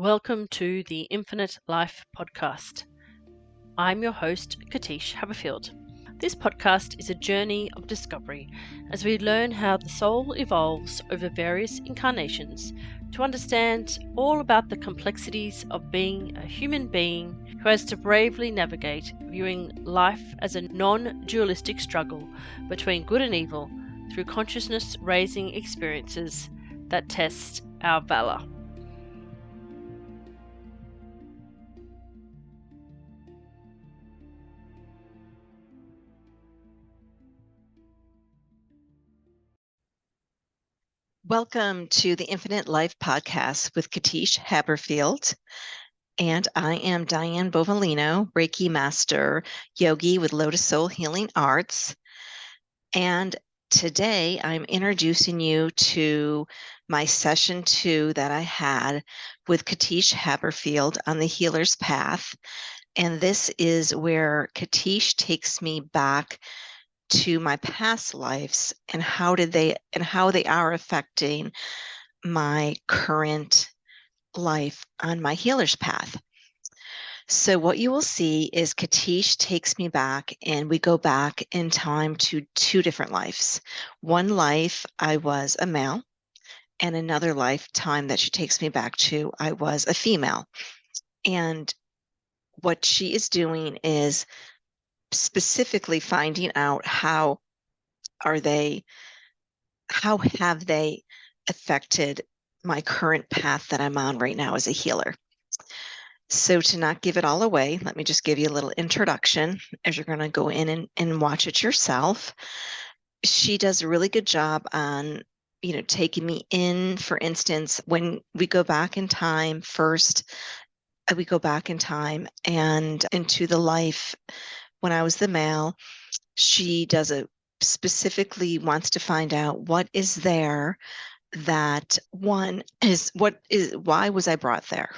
Welcome to the Infinite Life podcast. I'm your host, Katish Haberfield. This podcast is a journey of discovery as we learn how the soul evolves over various incarnations to understand all about the complexities of being a human being who has to bravely navigate viewing life as a non-dualistic struggle between good and evil through consciousness-raising experiences that test our valor. Welcome to the Infinite Life podcast with Katish Haberfield. And I am Diane Bovalino, Reiki Master Yogi with Lotus Soul Healing Arts. And today I'm introducing you to my session 2 that I had with Katish Haberfield on the Healer's Path. And this is where Katish takes me back to my past lives and how they are affecting my current life on my healer's path. So what you will see is Katish takes me back and we go back in time to 2 different lives. One life I was a male, and another lifetime that she takes me back to I was a female. And what she is doing is specifically finding out how have they affected my current path that I'm on right now as a healer. So to not give it all away, let me just give you a little introduction as you're going to go in and watch it yourself. She does a really good job on, taking me in. For instance, when we go back in time first, we go back in time and into the life when I was the male. She specifically wants to find out what is there that why was I brought there?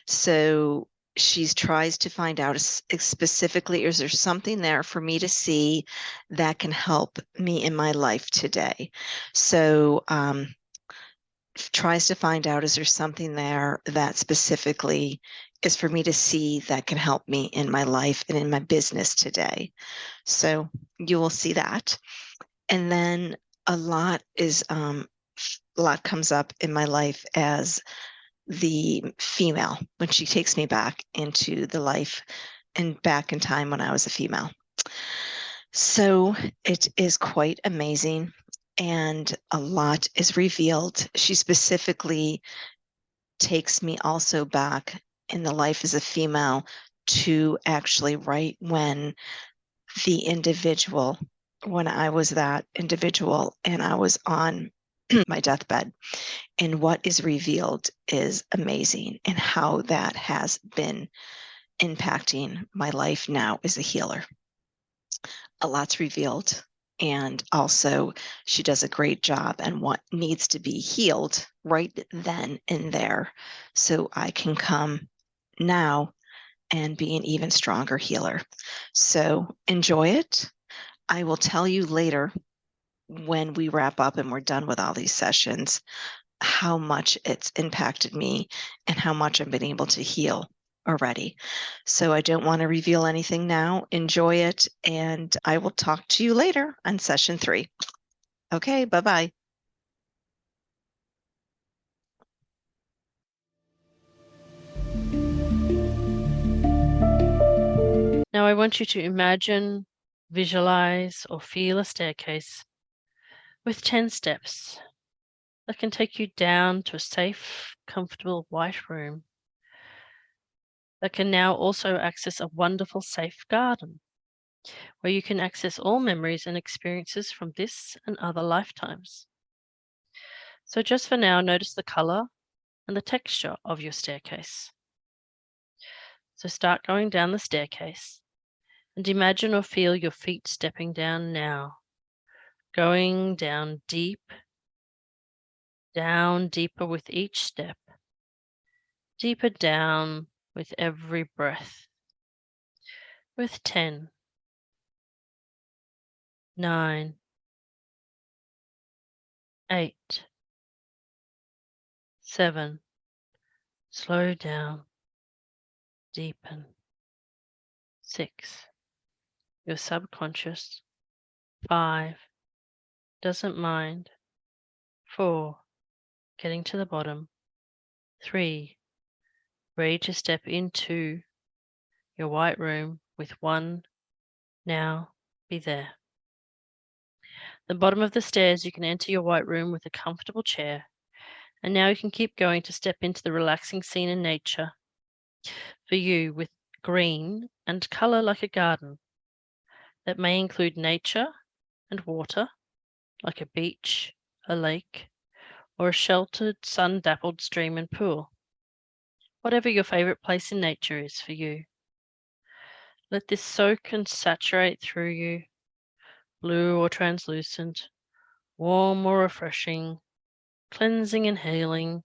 So she tries to find out specifically, is there something there for me to see that can help me in my life today? So tries to find out, is there something there that specifically is for me to see that can help me in my life and in my business today? So you will see that. And then a lot comes up in my life as the female when she takes me back into the life and back in time when I was a female. So it is quite amazing and a lot is revealed. She specifically takes me also back in the life as a female to actually right when I was that individual and I was on my deathbed. And what is revealed is amazing, and how that has been impacting my life now as a healer. A lot's revealed, and also she does a great job on what needs to be healed right then and there, so I can come now and be an even stronger healer. So enjoy it. I will tell you later when we wrap up and we're done with all these sessions how much it's impacted me and how much I've been able to heal already. So I don't want to reveal anything now. Enjoy it, and I will talk to you later on session 3. Okay, bye-bye. Now I want you to imagine, visualize, or feel a staircase with 10 steps that can take you down to a safe, comfortable white room that can now also access a wonderful safe garden where you can access all memories and experiences from this and other lifetimes. So just for now, notice the color and the texture of your staircase. So start going down the staircase and imagine or feel your feet stepping down now, going down deeper with each step, deeper down with every breath. With 10, 9, 8, 7, Slow down, deepen. 6. Your subconscious. 5. Doesn't mind. 4. Getting to the bottom. 3. Ready to step into your white room with 1. Now be there. The bottom of the stairs, you can enter your white room with a comfortable chair. And now you can keep going to step into the relaxing scene in nature for you with green and color like a garden. That may include nature and water, like a beach, a lake, or a sheltered, sun-dappled stream and pool. Whatever your favorite place in nature is for you. Let this soak and saturate through you, blue or translucent, warm or refreshing, cleansing and healing,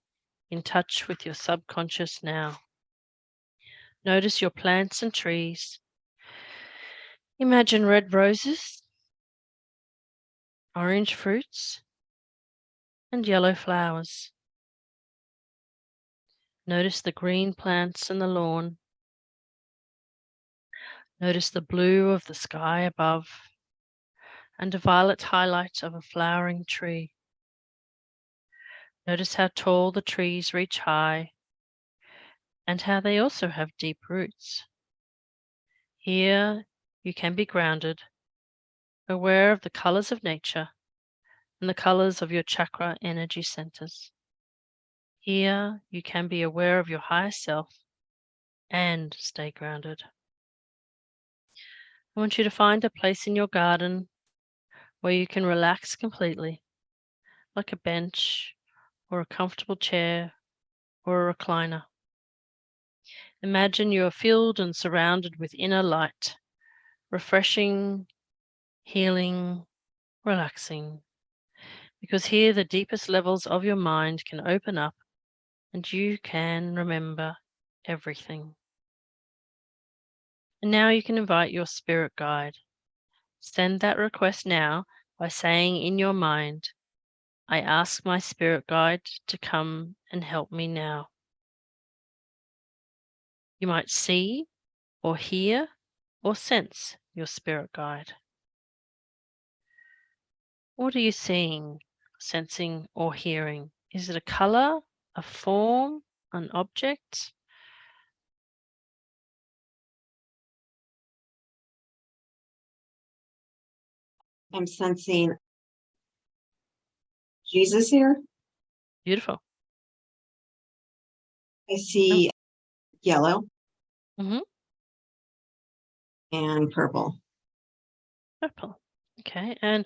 in touch with your subconscious now. Notice your plants and trees. Imagine red roses, orange fruits, and yellow flowers. Notice the green plants and the lawn. Notice the blue of the sky above and a violet highlight of a flowering tree. Notice how tall the trees reach high and how they also have deep roots. Here you can be grounded, aware of the colors of nature and the colors of your chakra energy centers. Here you can be aware of your higher self and stay grounded. I want you to find a place in your garden where you can relax completely, like a bench or a comfortable chair or a recliner. Imagine you are filled and surrounded with inner light, refreshing, healing, relaxing. Because here the deepest levels of your mind can open up and you can remember everything. And now you can invite your spirit guide. Send that request now by saying in your mind, I ask my spirit guide to come and help me now. You might see or hear or sense your spirit guide. What are you seeing, sensing, or hearing? Is it a color, a form, an object? I'm sensing Jesus here. Beautiful. I see yellow Mm-hmm. and purple. Purple. Okay. And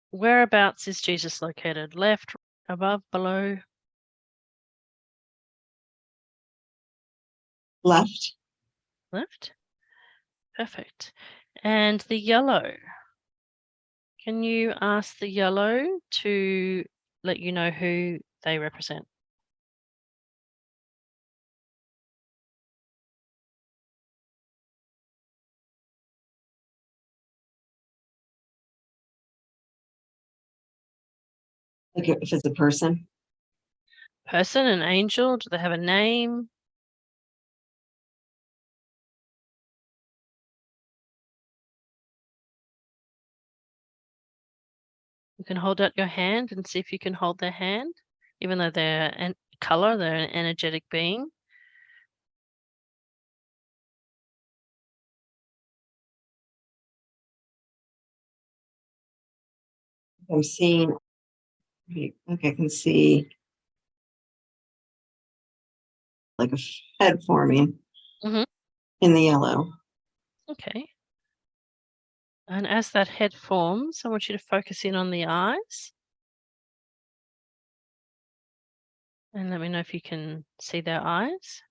whereabouts is Jesus located? Left, above, below? Left. Left. Perfect. And the yellow. Can you ask the yellow to let you know who they represent? Like if it's a person. Person, an angel? Do they have a name? You can hold out your hand and see if you can hold their hand, even though they're a color, they're an energetic being. I'm seeing, okay, I can see like a head forming Mm-hmm. in the yellow. Okay. And as that head forms, I want you to focus in on the eyes. And let me know if you can see their eyes.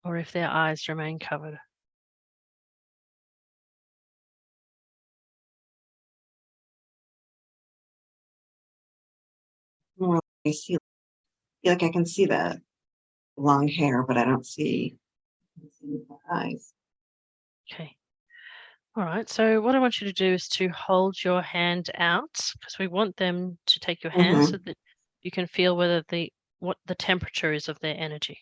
Or if their eyes remain covered. More I feel like I can see the long hair, but I don't see the eyes. Okay. All right. So what I want you to do is to hold your hand out because we want them to take your hand so that you can feel whether what the temperature is of their energy.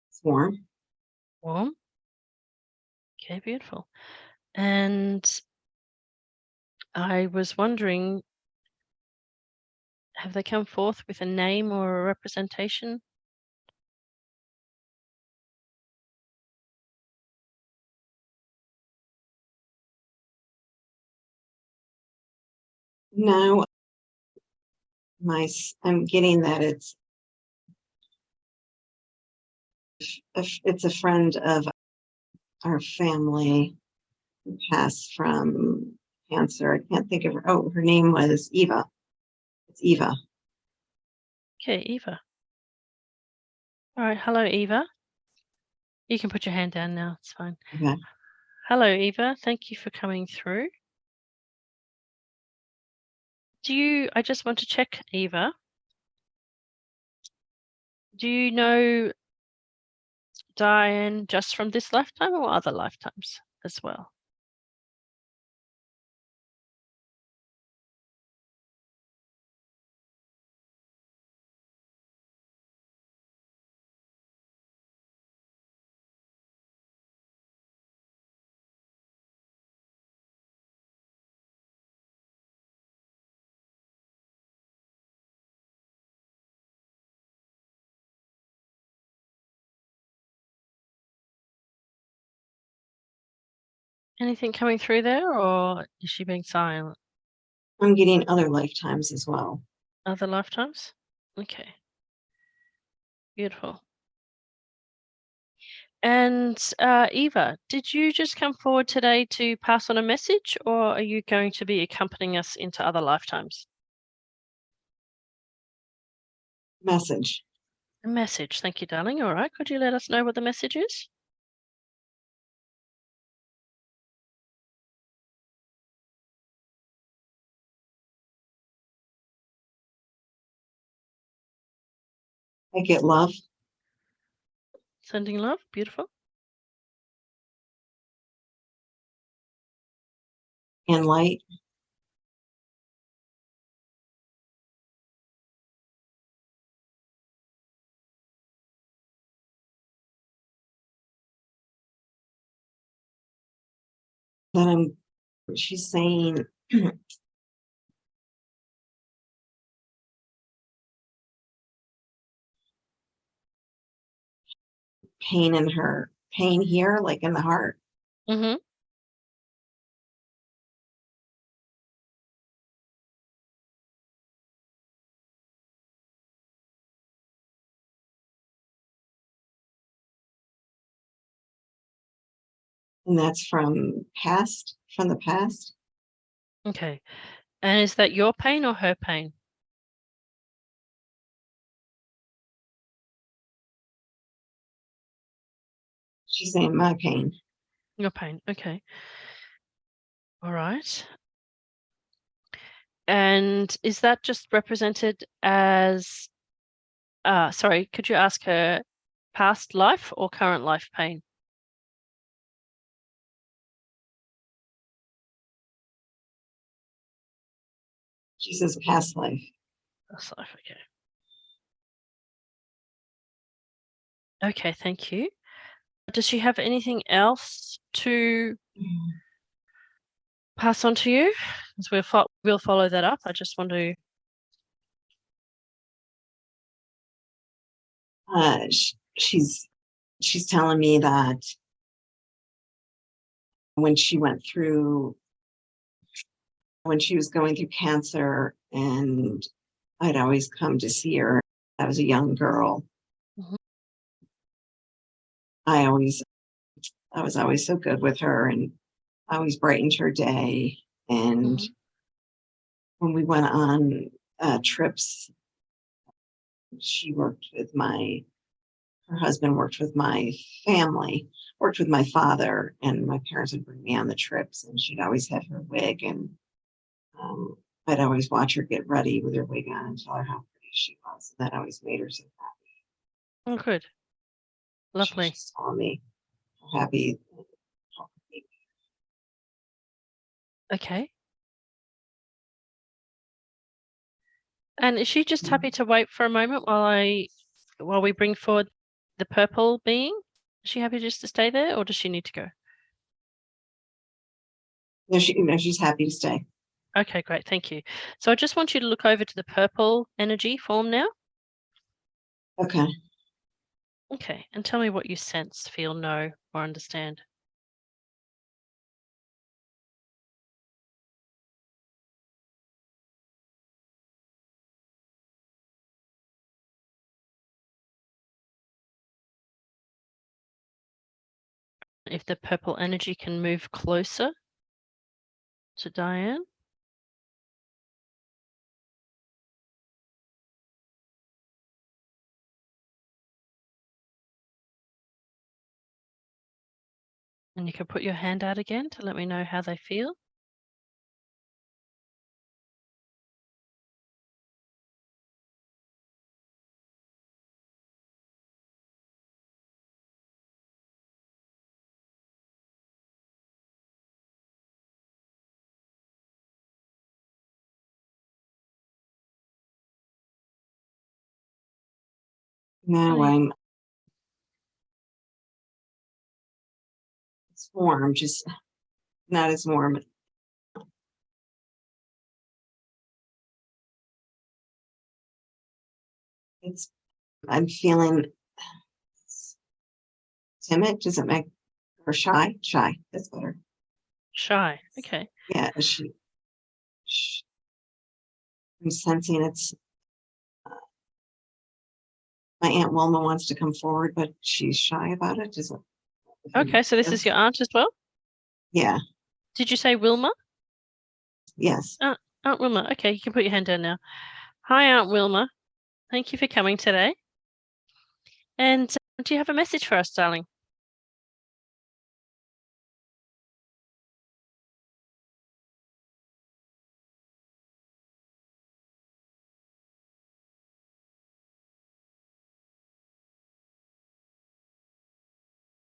It's warm. Warm. Okay, beautiful. And I was wondering, have they come forth with a name or a representation? No, I'm getting that it's a friend of our family who passed from cancer. I can't think of her. Oh, her name was Eva. It's Eva. Okay, Eva. All right. Hello, Eva. You can put your hand down now. It's fine. Okay. Hello, Eva. Thank you for coming through. I just want to check, Eva. Do you know Diane just from this lifetime or other lifetimes as well? Anything coming through there, or is she being silent? I'm getting other lifetimes as well. Other lifetimes? Okay, beautiful. And Eva, did you just come forward today to pass on a message, or are you going to be accompanying us into other lifetimes? Message. A message. Thank you, darling. All right. Could you let us know what the message is? I get love Sending love. Beautiful. and light. Then she's saying pain here, like in the heart. Mm-hmm. And that's from the past. Okay. And is that your pain or her pain? She's saying my pain. Your pain. Okay. All right. And is that just represented as, sorry, could you ask her past life or current life pain? She says past life. Past life, okay. Okay, thank you. Does she have anything else to pass on to you? As we'll follow that up. I just want to. She's telling me that when she was going through cancer, and I'd always come to see her. I was a young girl. Mhm. I was always so good with her, and I always brightened her day. And Mhm. when we went on trips She worked with her husband worked with my family, worked with my father, and my parents would bring me on the trips, and she'd always have her wig, and I'd always watch her get ready with her wig on and tell her how pretty she was. And that always made her so happy. Oh, good. She was Lovely. just telling me how happy. Okay. And is she just happy to wait for a moment while we bring forward the purple being? Is she happy just to stay there, or does she need to go? No, she's happy to stay. Okay, great. Thank you. So I just want you to look over to the purple energy form now. Okay. Okay. And tell me what you sense, feel, know, or understand. If the purple energy can move closer to Diane. And you can put your hand out again to let me know how they feel. Now it's warm, just not as warm. I'm feeling timid. Does it make her shy? Shy. That's better. Shy. Okay. Yeah. I'm sensing it's. My Aunt Wilma wants to come forward, but she's shy about it. Is it? Okay. So this is your aunt as well? Yeah. Did you say Wilma? Yes. Aunt Wilma. Okay. You can put your hand down now. Hi, Aunt Wilma. Thank you for coming today. And do you have a message for us, darling?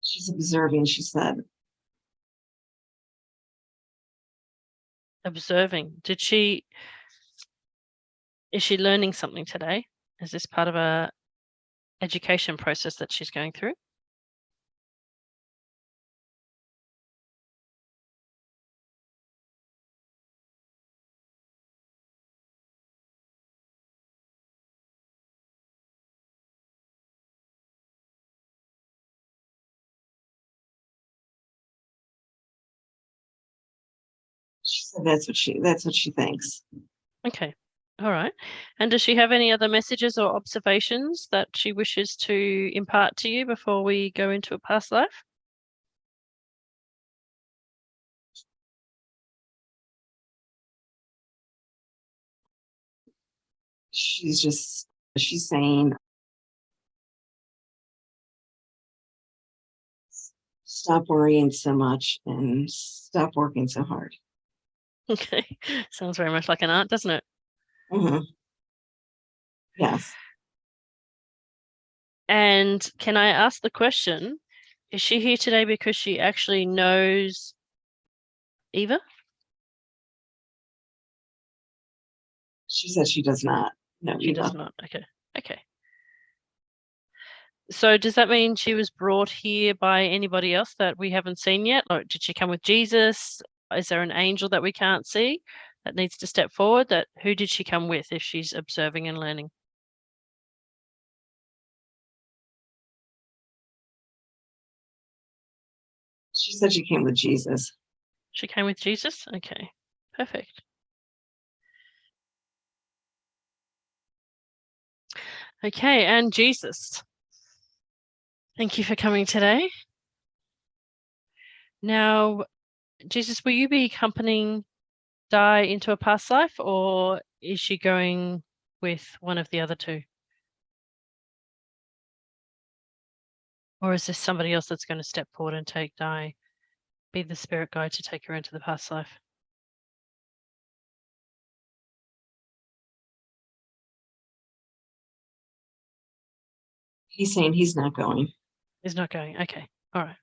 She's observing, she said. Observing. Is she learning something today? Is this part of a education process that she's going through? She said that's what she thinks. Okay. All right. And does she have any other messages or observations that she wishes to impart to you before we go into a past life? She's saying stop worrying so much and stop working so hard. Okay. Sounds very much like an aunt, doesn't it? Mm-hmm. Yes. And can I ask the question, is she here today because she actually knows Eva? She said she does not know She Eva. does not. Okay. Okay. So does that mean she was brought here by anybody else that we haven't seen yet? Or did she come with Jesus? Is there an angel that we can't see that needs to step forward? Who did she come with if she's observing and learning? She said she came with Jesus. She came with Jesus? Okay. Perfect. Okay, and Jesus. Thank you for coming today. Now, Jesus, will you be accompanying Di into a past life, or is she going with one of the other two? Or is this somebody else that's going to step forward and take Di, be the spirit guide to take her into the past life? He's saying he's not going. He's not going. Okay. All right.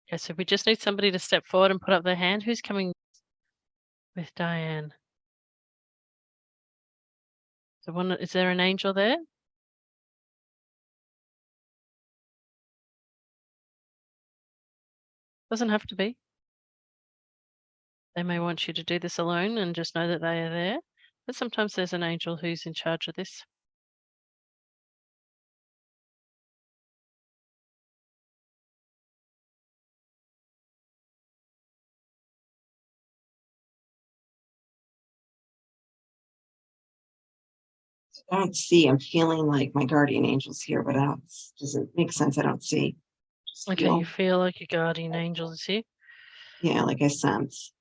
Okay, so we just need somebody to step forward and put up their hand. Who's coming with Diane? Is there an angel there? Doesn't have to be. They may want you to do this alone and just know that they are there. But sometimes there's an angel who's in charge of this. I don't see. I'm feeling like my guardian angel's here, but I don't. Does it make sense? I don't see. Just Okay, feel. you feel like your guardian angel is here? Yeah, like I sense.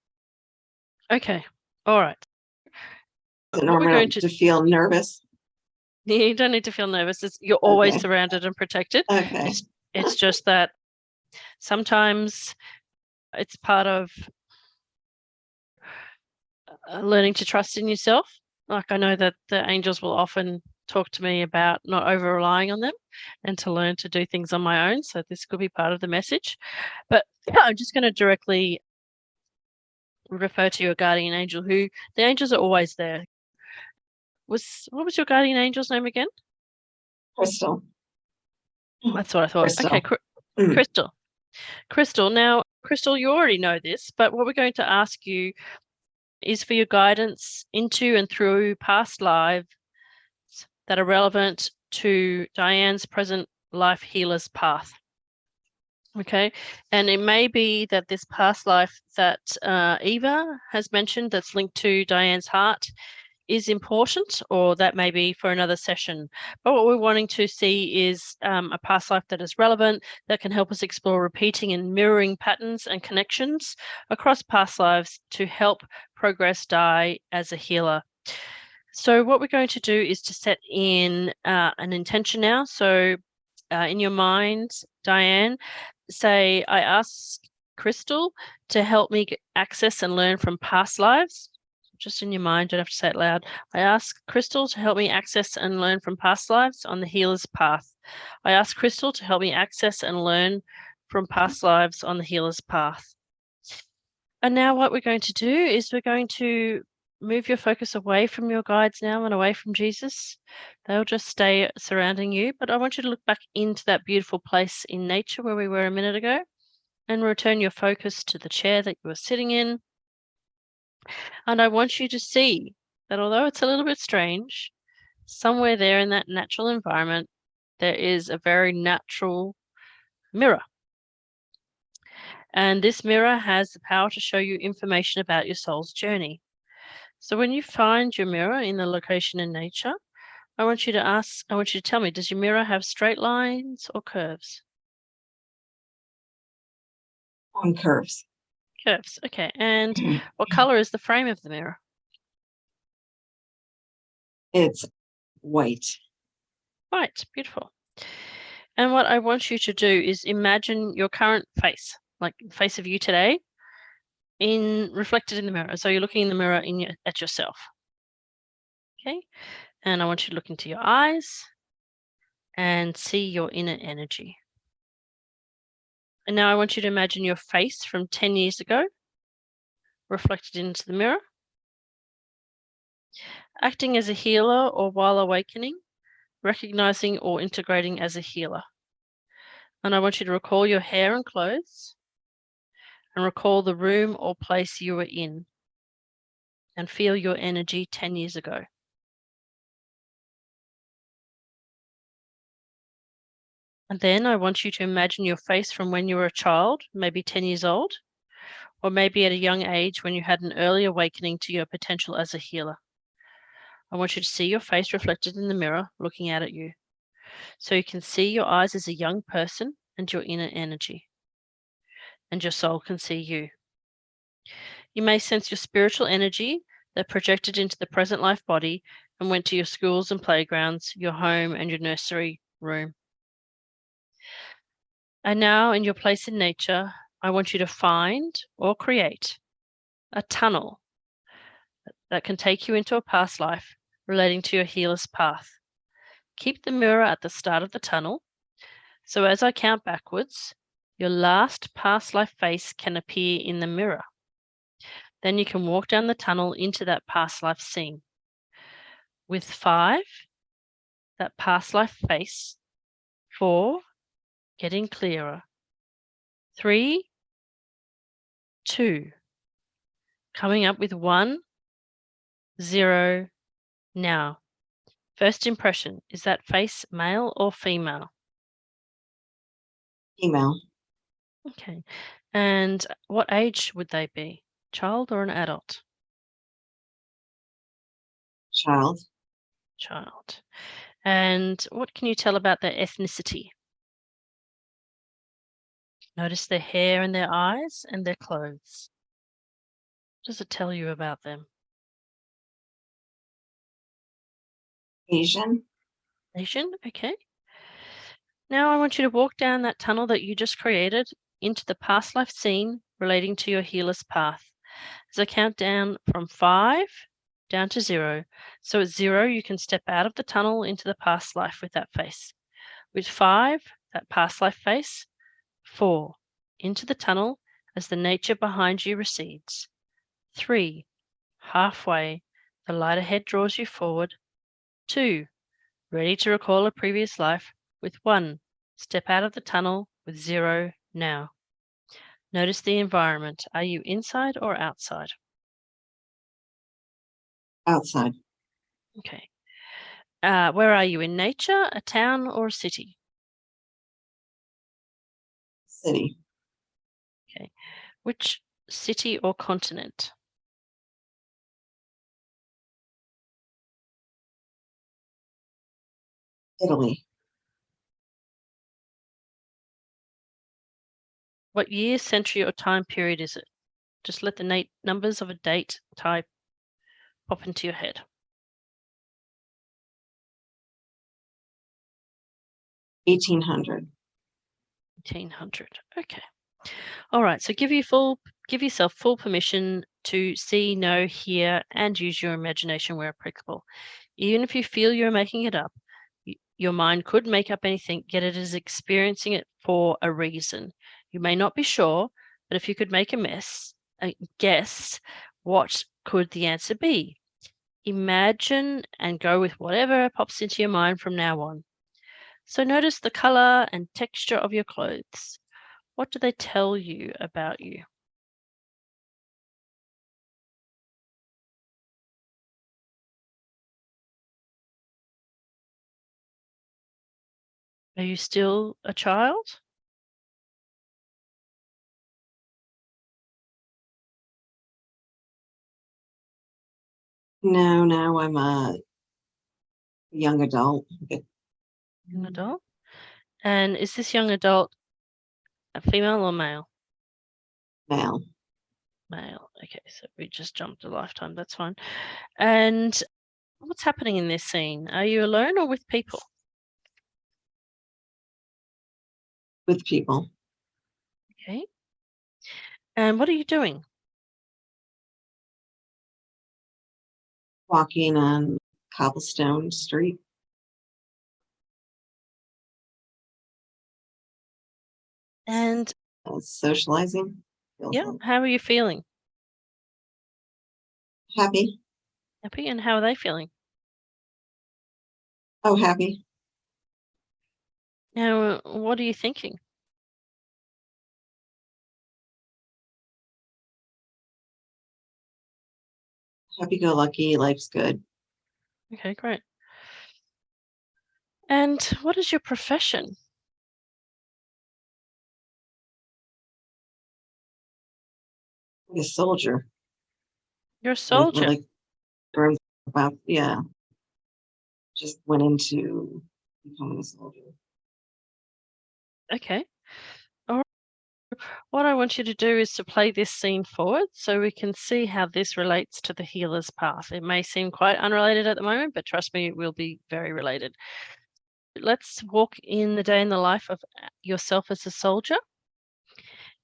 Okay. All right. Is it What we're normal going to feel nervous? You don't need to feel nervous. You're always Okay. surrounded and protected. Okay. It's just that sometimes it's part of learning to trust in yourself. Like I know that the angels will often talk to me about not over relying on them and to learn to do things on my own. So this could be part of the message. But I'm just going to directly refer to your guardian angel, who the angels are always there. What was your guardian angel's name again? Crystal. That's what I thought. Crystal. Okay, Crystal. Crystal. Now, Crystal, you already know this, but what we're going to ask you is for your guidance into and through past lives that are relevant to Diane's present life healer's path. Okay, and it may be that this past life that Eva has mentioned that's linked to Diane's heart is important, or that may be for another session. But what we're wanting to see is a past life that is relevant, that can help us explore repeating and mirroring patterns and connections across past lives to help progress Di as a healer. So what we're going to do is to set in an intention now. So in your mind, Diane, say, I ask Crystal to help me access and learn from past lives. Just in your mind, don't have to say it loud. I ask Crystal to help me access and learn from past lives on the healer's path. I ask Crystal to help me access and learn from past lives on the healer's path. And now what we're going to do is we're going to move your focus away from your guides now and away from Jesus. They'll just stay surrounding you. But I want you to look back into that beautiful place in nature where we were a minute ago and return your focus to the chair that you were sitting in. And I want you to see that although it's a little bit strange, somewhere there in that natural environment, there is a very natural mirror. And this mirror has the power to show you information about your soul's journey. So when you find your mirror in the location in nature, I want you to tell me, does your mirror have straight lines or curves? On curves. Curves, okay. And what color is the frame of the mirror? It's white. White, beautiful. And what I want you to do is imagine your current face, like the face of you today, reflected in the mirror. So you're looking in the mirror at yourself. Okay. And I want you to look into your eyes and see your inner energy. And now I want you to imagine your face from 10 years ago, reflected into the mirror, acting as a healer or while awakening, recognizing or integrating as a healer. And I want you to recall your hair and clothes and recall the room or place you were in and feel your energy 10 years ago. And then I want you to imagine your face from when you were a child, maybe 10 years old, or maybe at a young age when you had an early awakening to your potential as a healer. I want you to see your face reflected in the mirror looking out at you. So you can see your eyes as a young person and your inner energy. And your soul can see you. You may sense your spiritual energy that projected into the present life body and went to your schools and playgrounds, your home and your nursery room. And now, in your place in nature, I want you to find or create a tunnel that can take you into a past life relating to your healer's path. Keep the mirror at the start of the tunnel. So as I count backwards, your last past life face can appear in the mirror. Then you can walk down the tunnel into that past life scene. With 5, that past life face. 4, getting clearer. 3, 2, coming up with 1, 0, now. First impression, is that face male or female? Female. Okay. And what age would they be? Child or an adult? Child. Child. And what can you tell about their ethnicity? Notice their hair and their eyes and their clothes. What does it tell you about them? Asian. Asian, okay. Now I want you to walk down that tunnel that you just created into the past life scene relating to your healer's path. As I count down from 5 down to 0. So at 0, you can step out of the tunnel into the past life with that face. With 5, that past life face. 4, into the tunnel as the nature behind you recedes. 3, halfway, the light ahead draws you forward. 2, ready to recall a previous life. With 1, step out of the tunnel. With 0, now. Notice the environment. Are you inside or outside? Outside. Okay. Where are you, in nature, a town, or a city? City. Okay. Which city or continent? Italy. What year, century, or time period is it? Just let the numbers of a date type pop into your head. 1800. 1800. Okay. All right. So give yourself full permission to see, know, hear, and use your imagination where applicable. Even if you feel you're making it up, your mind could make up anything, yet it is experiencing it for a reason. You may not be sure, but if you could make a guess, what could the answer be? Imagine and go with whatever pops into your mind from now on. So notice the color and texture of your clothes. What do they tell you about you? Are you still a child? No, now I'm a young adult. Young adult? And is this young adult a female or male? Male. Male. Okay, so we just jumped a lifetime. That's fine. And what's happening in this scene? Are you alone or with people? With people. Okay. And what are you doing? Walking on cobblestone street. And Socializing. Feels yeah, how are you feeling? happy. Happy? And how are they feeling? Oh, happy. Now, what are you thinking? Happy-go-lucky. Life's good. Okay, great. And what is your profession? Like a soldier. You're a soldier. Like about, yeah. Just went into becoming a soldier. Okay. All right. What I want you to do is to play this scene forward so we can see how this relates to the healer's path. It may seem quite unrelated at the moment, but trust me, it will be very related. Let's walk in the day in the life of yourself as a soldier.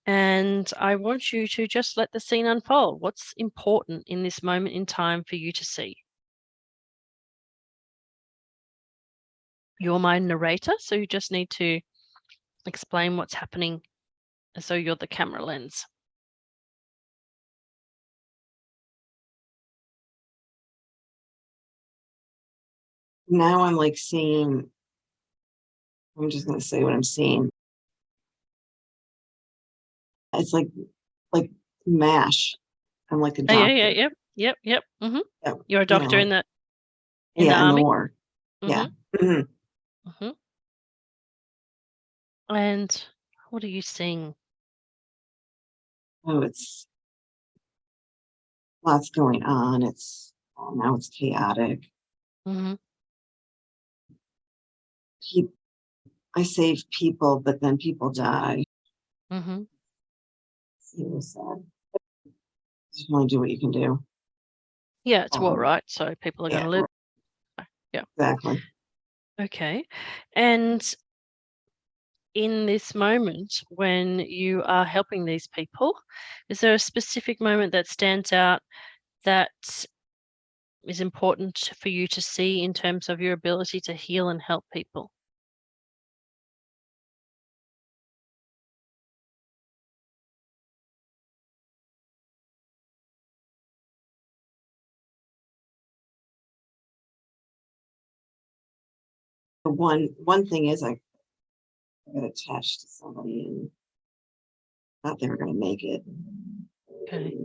And I want you to just let the scene unfold. What's important in this moment in time for you to see? You're my narrator, so you just need to explain what's happening as though you're the camera lens. Now I'm like seeing, I'm just going to say what I'm seeing. It's like MASH. I'm like a Oh, doctor. yep. Yep, You're a doctor in the in the army. war. Yeah. Mhm. And what are you seeing? Oh, it's lots going on. Now it's chaotic. Mm-hmm. I save people, but then people die. Mm-hmm. It's sad. You can only do what you can do. Yeah, it's war, right? So people are going to live. Yeah. Exactly. Okay. And in this moment, when you are helping these people, is there a specific moment that stands out that is important for you to see in terms of your ability to heal and help people? One thing is I got attached to somebody and thought they were going to make it. Okay.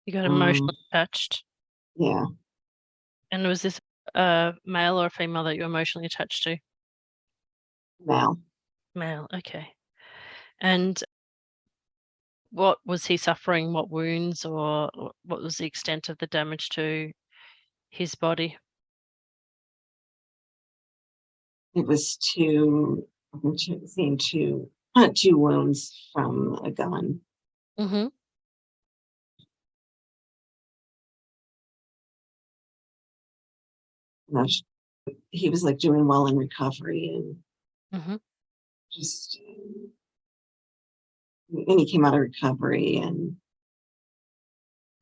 You got emotionally attached. Yeah. And was this a male or a female that you're emotionally attached to? Male. Male, okay. And what was he suffering? What wounds or what was the extent of the damage to his body? It was seeing two wounds from a gun. Mm-hmm. He was like doing well in recovery and Mm-hmm. just, and he came out of recovery and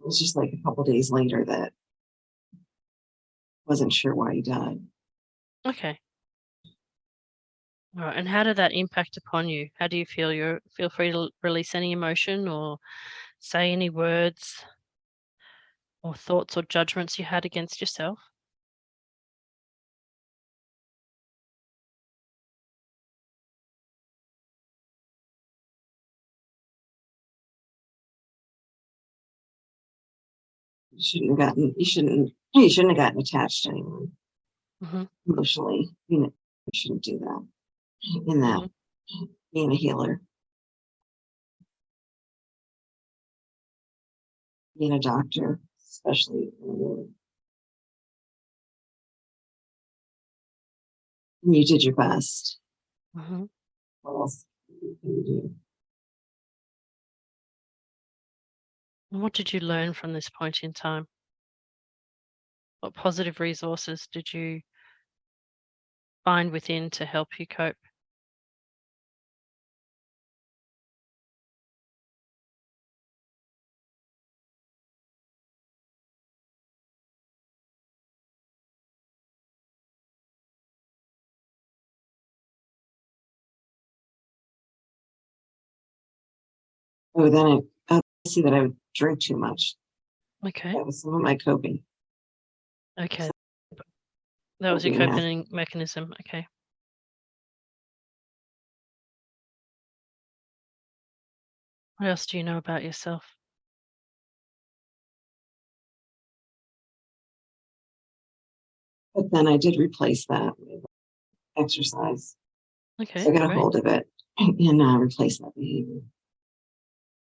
it was just like a couple days later that wasn't sure why he died. Okay. All right. And how did that impact upon you? How do you feel? Feel free to release any emotion or say any words or thoughts or judgments you had against yourself. You shouldn't have gotten attached to anyone emotionally. You shouldn't do that in that being a healer, being a doctor, especially you did your best. What else can you do? And what did you learn from this point in time? What positive resources did you find within to help you cope? Oh, then I see that I would drink too much. Okay. That was some of my coping. Okay. That was your coping mechanism. Okay. What else do you know about yourself? But then I did replace that with exercise. Okay. So I got a hold of it and replace that behavior.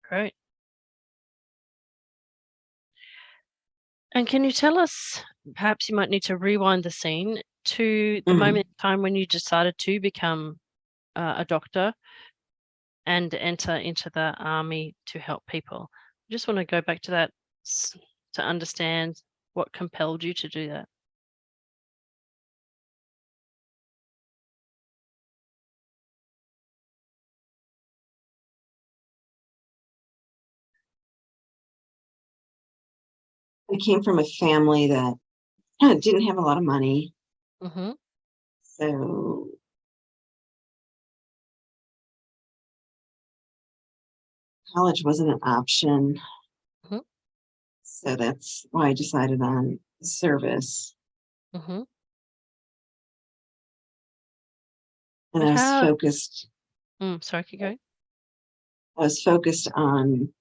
Great. And can you tell us, perhaps you might need to rewind the scene to the moment in time when you decided to become a doctor. and enter into the army to help people. I just want to go back to that to understand what compelled you to do that. I came from a family that didn't have a lot of money. Mm-hmm. So college wasn't an option. Mm-hmm. So that's why I decided on service. Mm-hmm. And I was focused. Sorry, keep going. I was focused on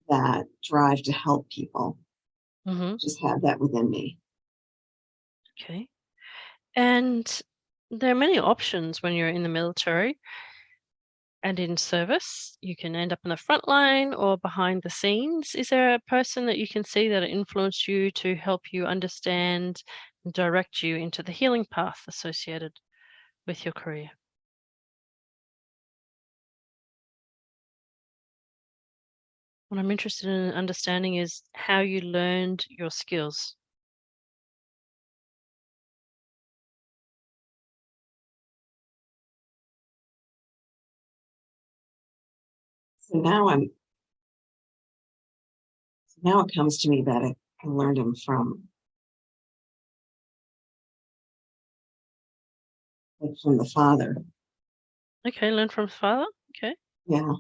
that drive to help people. Mm-hmm. Just have that within me. Okay. And there are many options when you're in the military and in service. You can end up in the front line or behind the scenes. Is there a person that you can see that influenced you to help you understand and direct you into the healing path associated with your career? What I'm interested in understanding is how you learned your skills. So now it comes to me that I learned them from the father. Okay, learn from father. Okay. Yeah.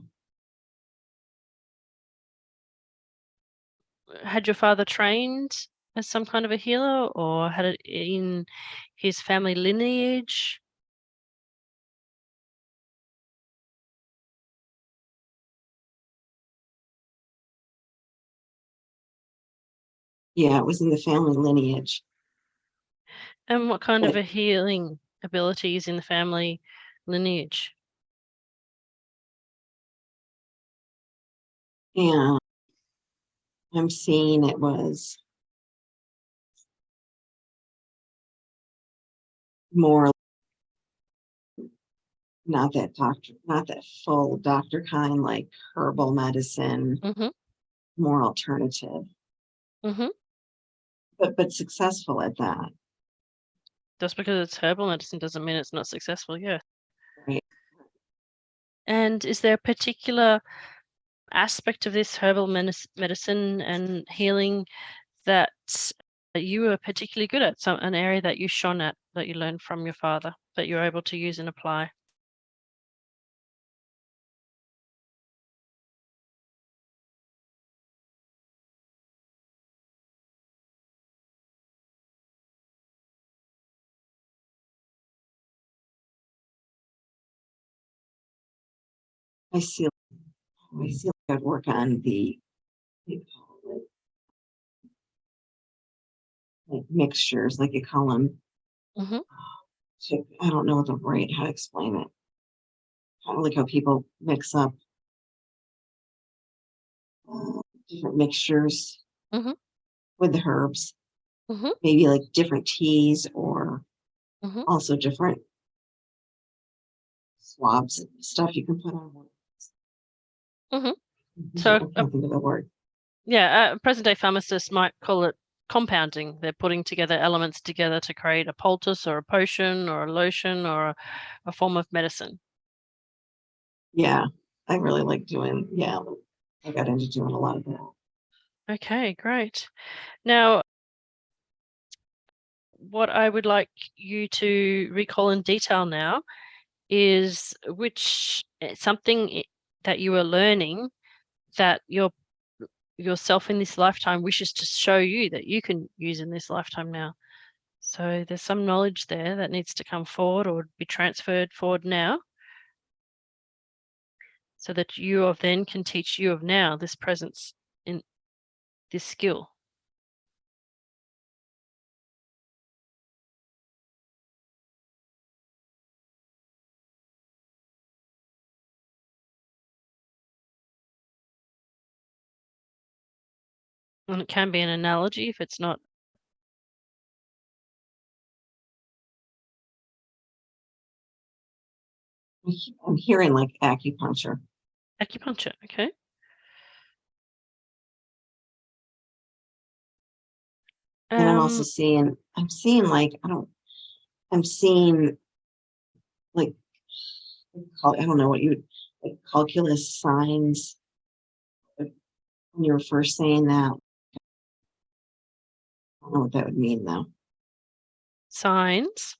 Had your father trained as some kind of a healer or had it in his family lineage? Yeah, it was in the family lineage. And what kind of But a healing abilities in the family lineage? and I'm seeing it was more not that full doctor kind, like herbal medicine, Mm-hmm. more alternative, Mm-hmm. but successful at that. Just because it's herbal medicine doesn't mean it's not successful, yeah. Right. And is there a particular aspect of this herbal medicine and healing that you were particularly good at, an area that you shone at, that you learned from your father, that you're able to use and apply? I see I'd work on the like mixtures, like you call them. Mm-hmm. I don't know how to explain it. Kind of like how people mix up different mixtures Mm-hmm. with the herbs, Mm-hmm. maybe like different teas or Mm-hmm. also different swabs and stuff you can put on. Mm-hmm. I So can't think of the word. yeah, a present day pharmacist might call it compounding. They're putting together elements together to create a poultice or a potion or a lotion or a form of medicine. Yeah, I really like doing. Yeah, I got into doing a lot of that. Okay, great. Now, what I would like you to recall in detail now is something that you are learning that yourself in this lifetime wishes to show you that you can use in this lifetime now. So there's some knowledge there that needs to come forward or be transferred forward now, so that you of then can teach you of now this presence in this skill. And it can be an analogy if it's not. I'm hearing like acupuncture. Acupuncture, okay. And I'm also seeing like, I'm seeing like, I don't know what you would, like calculus signs. When you were first saying that, I don't know what that would mean though. Signs.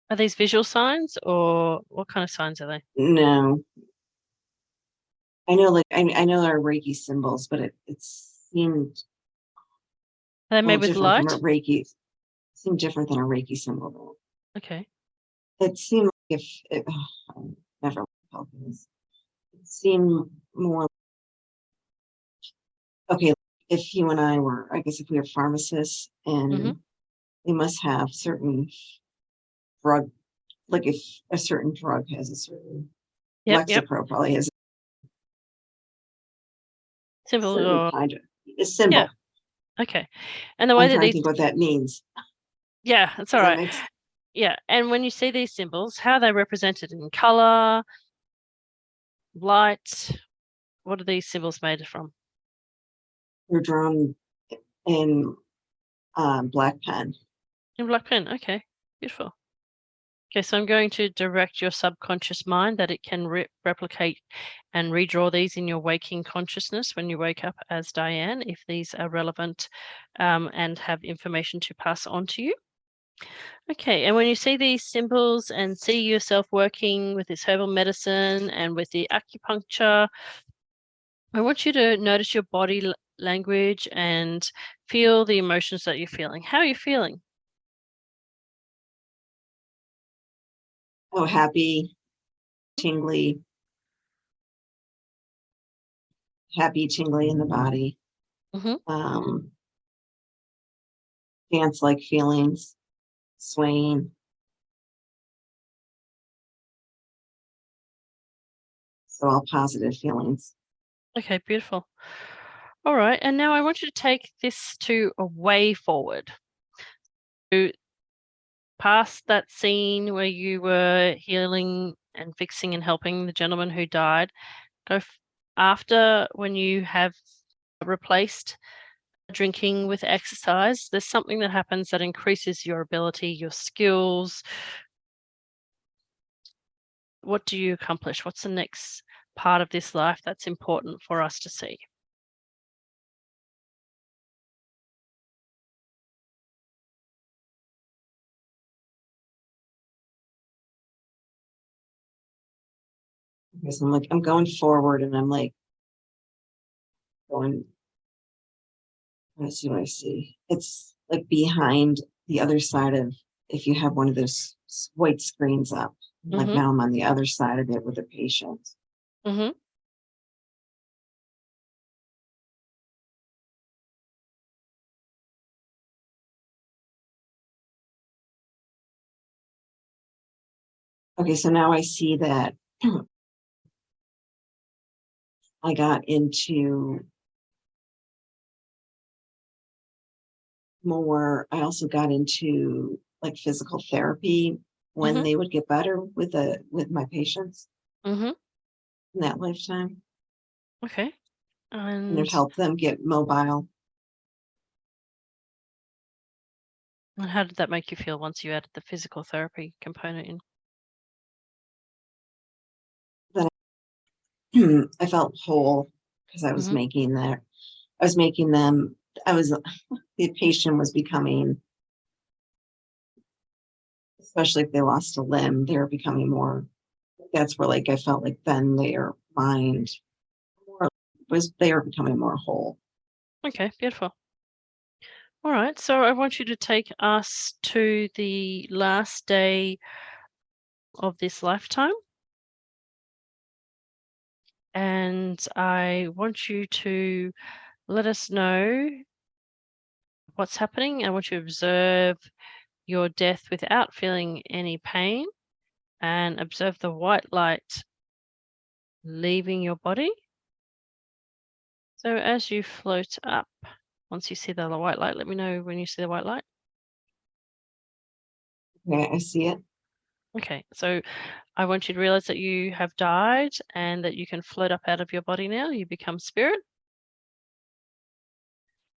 Are these visual signs, or what kind of signs are they? No. I know, like, I know there are Reiki symbols, but it seemed Are they made with different light? from a Reiki. It seemed different than a Reiki symbol though. Okay. It seemed like I never felt this. It seemed more okay. If you and I were, I guess, if we were pharmacists and they must have certain drug, like if a certain drug has a certain Lexapro probably has a Symbol certain or kind of a symbol. yeah. Okay. And the way I'm that trying to these think what that means. yeah, that's all right. Yeah. And when you see these symbols, how are they represented in color, light? What are these symbols made from? They're drawn in black pen. In black pen. Okay. Beautiful. Okay, so I'm going to direct your subconscious mind that it can replicate and redraw these in your waking consciousness when you wake up as Diane, if these are relevant and have information to pass on to you. Okay, and when you see these symbols and see yourself working with this herbal medicine and with the acupuncture, I want you to notice your body language and feel the emotions that you're feeling. How are you feeling? Oh, happy, tingly in the body. Dance-like feelings, swaying. So all positive feelings. Okay, beautiful. All right, and now I want you to take this to a way forward. So past that scene where you were healing and fixing and helping the gentleman who died, go after when you have replaced drinking with exercise, there's something that happens that increases your ability, your skills. What do you accomplish? What's the next part of this life that's important for us to see? Because I'm going forward and I'm like going, let's see what I see. It's like behind the other side of, if you have one of those white screens up, like now I'm on the other side of it with a patient. Okay, so now I see that I got into more, I also got into like physical therapy when they would get better with my patients in that lifetime. Okay. And it helped them get mobile. And how did that make you feel once you added the physical therapy component in? Then I felt whole because I was making them, the patient was becoming, especially if they lost a limb, they're becoming more, that's where like I felt like then their mind they are becoming more whole. Okay, beautiful. All right, so I want you to take us to the last day of this lifetime. And I want you to let us know what's happening. I want you to observe your death without feeling any pain and observe the white light leaving your body. So as you float up, once you see the white light, let me know when you see the white light. Okay, I see it. Okay, so I want you to realize that you have died and that you can float up out of your body now. You become spirit.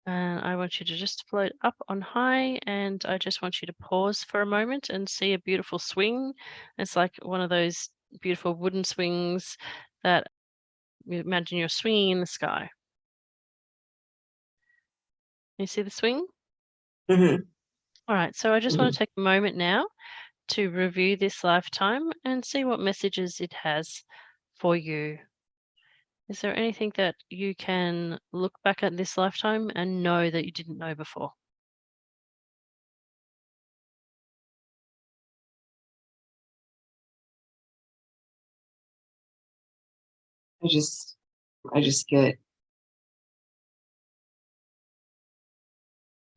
And I want you to just float up on high, and I just want you to pause for a moment and see a beautiful swing. It's like one of those beautiful wooden swings that you imagine you're swinging in the sky. You see the swing? Mhm. All right, so I just want to take a moment now to review this lifetime and see what messages it has for you. Is there anything that you can look back at this lifetime and know that you didn't know before? I just get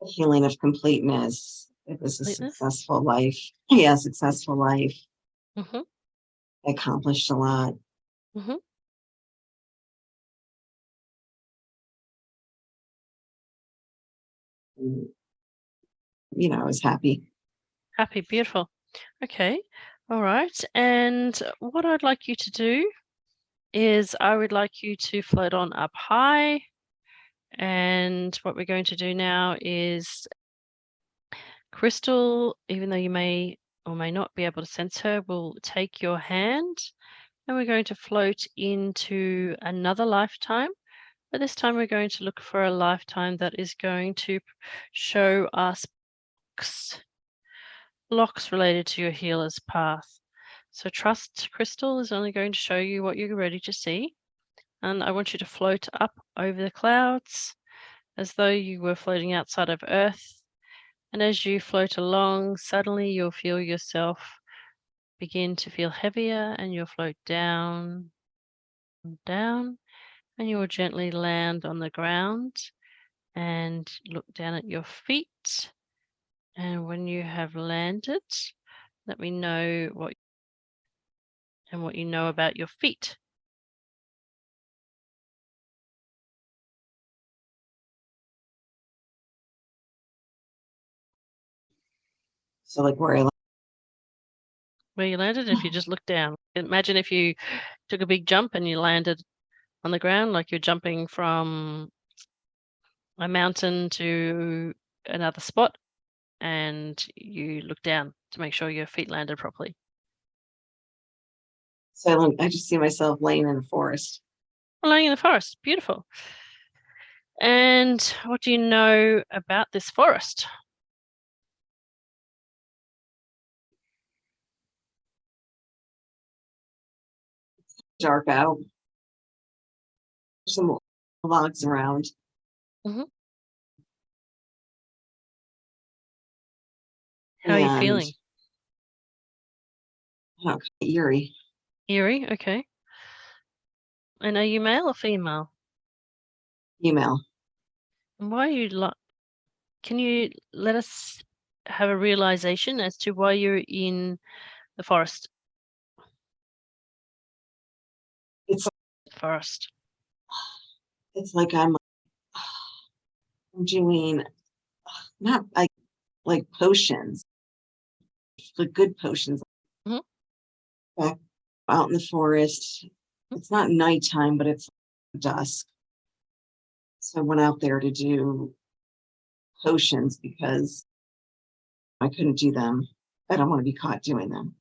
a feeling of completeness. It was a Completeness? successful life. Yeah, successful life. Mm-hmm. I accomplished a lot. Mm-hmm. And, I was happy. Happy, beautiful. Okay. All right. And what I'd like you to do is I would like you to float on up high. And what we're going to do now is Crystal, even though you may or may not be able to sense her, will take your hand and we're going to float into another lifetime. But this time we're going to look for a lifetime that is going to show us blocks related to your healer's path. So trust Crystal is only going to show you what you're ready to see. And I want you to float up over the clouds as though you were floating outside of Earth. And as you float along, suddenly you'll feel yourself begin to feel heavier and you'll float down, down, and you will gently land on the ground and look down at your feet. And when you have landed, let me know what you know about your feet. So like where You landed, if you just look down. Imagine if you took a big jump and you landed on the ground like you're jumping from a mountain to another spot and you look down to make sure your feet landed properly. So I just see myself laying in a forest. Lying in the forest, beautiful. And what do you know about this forest? Dark out. Some logs around. Mm-hmm. How are you feeling? Oh, eerie. Eerie, okay. And are you male or female? Female. And why are you can you let us have a realization as to why you're in the forest? It's Forest. like I'm doing not like potions, like good potions. Mhm. Back out in the forest. It's not nighttime, but it's dusk. So I went out there to do potions because I couldn't do them. I don't want to be caught doing them.